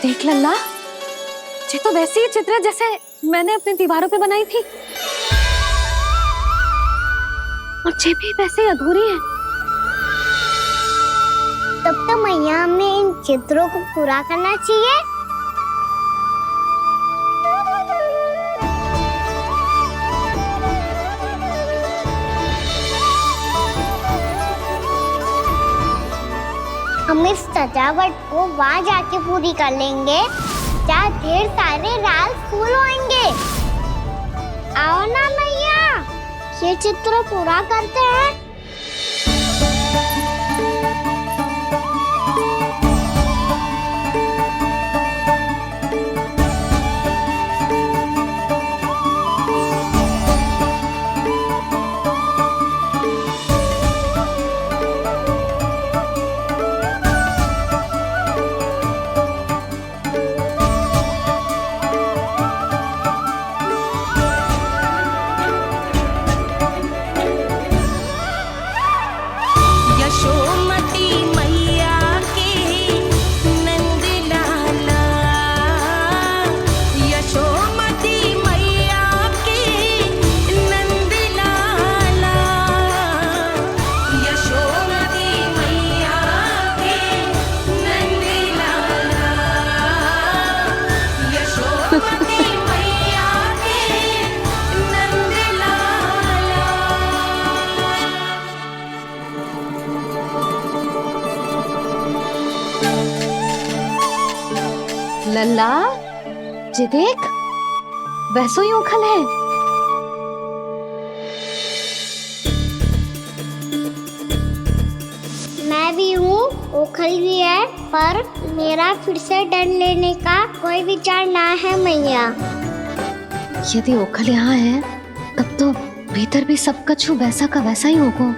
देख लल्ला, ये तो वैसी ही चित्र है जैसे मैंने अपनी दीवारों पे बनाई थी, और ये भी वैसे ही अधूरी है। तब तो मैया हमें इन चित्रों को पूरा करना चाहिए। हम इस सजावट को वहाँ जाके पूरी कर लेंगे जहाँ ढेर सारे लाल फूल होंगे। आओ ना मैया, ये चित्र पूरा करते हैं। लल्ला, ये देख, वैसो ही उखल है। मैं भी हूँ, ओखल भी है, पर मेरा फिर से डर लेने का कोई विचार ना है मैया। यदि ओखल यहाँ है, तब तो भीतर भी सब कछु वैसा का वैसा ही होगा।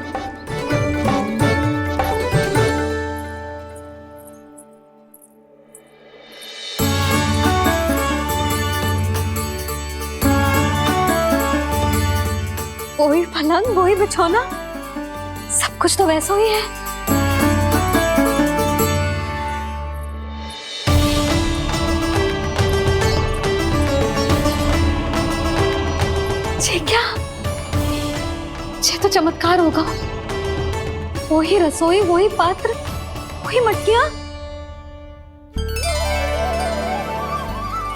वही पलंग, वही बिछौना, सब कुछ तो वैसा ही है। ये क्या? ये तो चमत्कार होगा। वही रसोई, वही पात्र, वही मटकियां,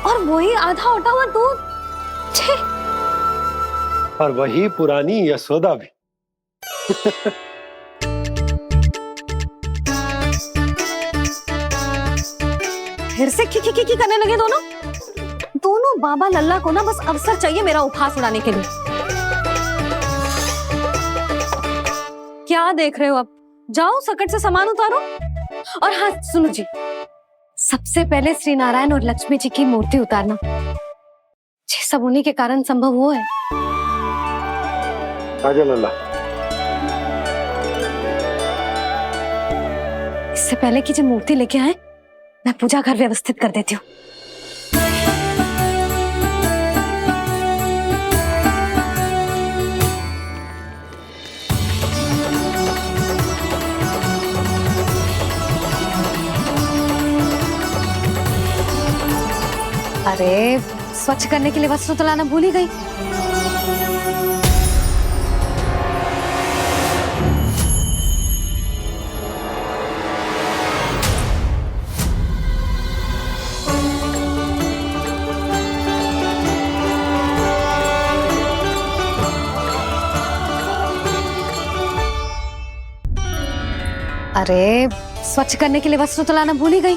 और वही आधा उटा हुआ दूध। छे! और वही पुरानी यशोदा भी। फिर से खी करने लगे दोनों। दोनों बाबा लल्ला को ना बस अवसर चाहिए मेरा उपहास उड़ाने के लिए। क्या देख रहे हो? अब जाओ सकट से सामान उतारो। और हाँ सुनो जी, सबसे पहले श्री नारायण और लक्ष्मी जी की मूर्ति उतारना। ये सब उन्हीं के कारण संभव हुआ है। आजा लल्ला। इससे पहले कि जो मूर्ति लेके आए, मैं पूजा घर व्यवस्थित कर देती हूँ। अरे स्वच्छ करने के लिए वस्त्र तो लाना भूल ही गई। अरे स्वच्छ करने के लिए वस्त्र तो लाना भूल ही गई।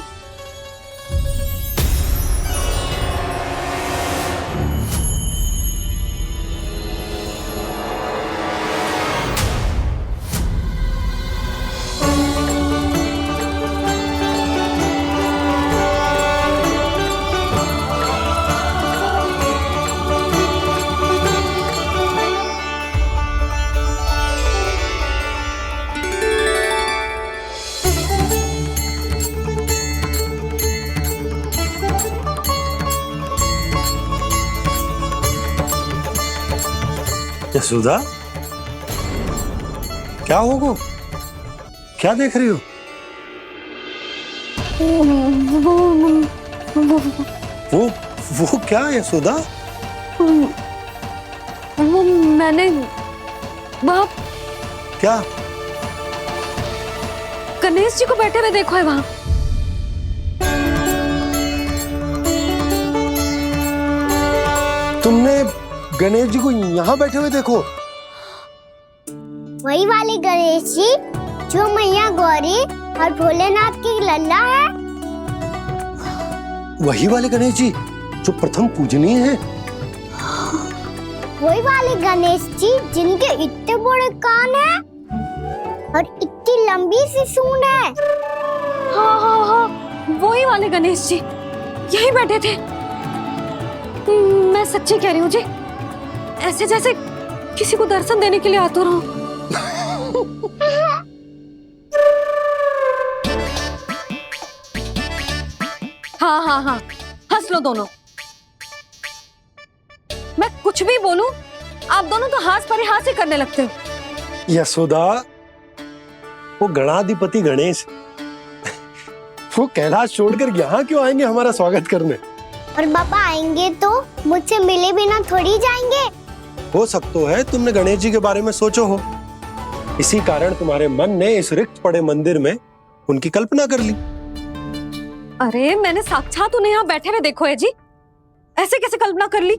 यशोदा, क्या होगा? क्या देख रही हो? वो क्या यशोदा? वो मैंने बाप क्या? गणेश जी को बैठे हुए देखो है वहां। तुमने गणेश जी को यहाँ बैठे हुए देखो? वही वाले गणेश जी जो मैया गौरी और भोलेनाथ की लल्ला है। वही वाले गणेश जी जो प्रथम पूजनीय हैं। वही वाले गणेश जी जिनके इतने बड़े कान हैं और इतनी लंबी सी सूंड है। हाँ हाँ हाँ, वही वाले गणेश जी यही बैठे थे। मैं सच्ची कह रही हूँ जी, ऐसे जैसे किसी को दर्शन देने के लिए आतुर हूँ। हाँ हाँ हाँ, हंस लो दोनों। मैं कुछ भी बोलूं, आप दोनों तो हाथ परिहास ही करने लगते हो। यशोदा, वो गणाधिपति गणेश वो कैलाश छोड़कर यहाँ क्यों आएंगे हमारा स्वागत करने? और पापा आएंगे तो मुझसे मिले बिना थोड़ी जाएंगे। हो सकता है तुमने गणेश जी के बारे में सोचो हो, इसी कारण तुम्हारे मन ने इस रिक्त पड़े मंदिर में उनकी कल्पना कर ली। अरे मैंने साक्षात उन्हें यहाँ बैठे हुए देखो है जी, ऐसे कैसे कल्पना कर ली?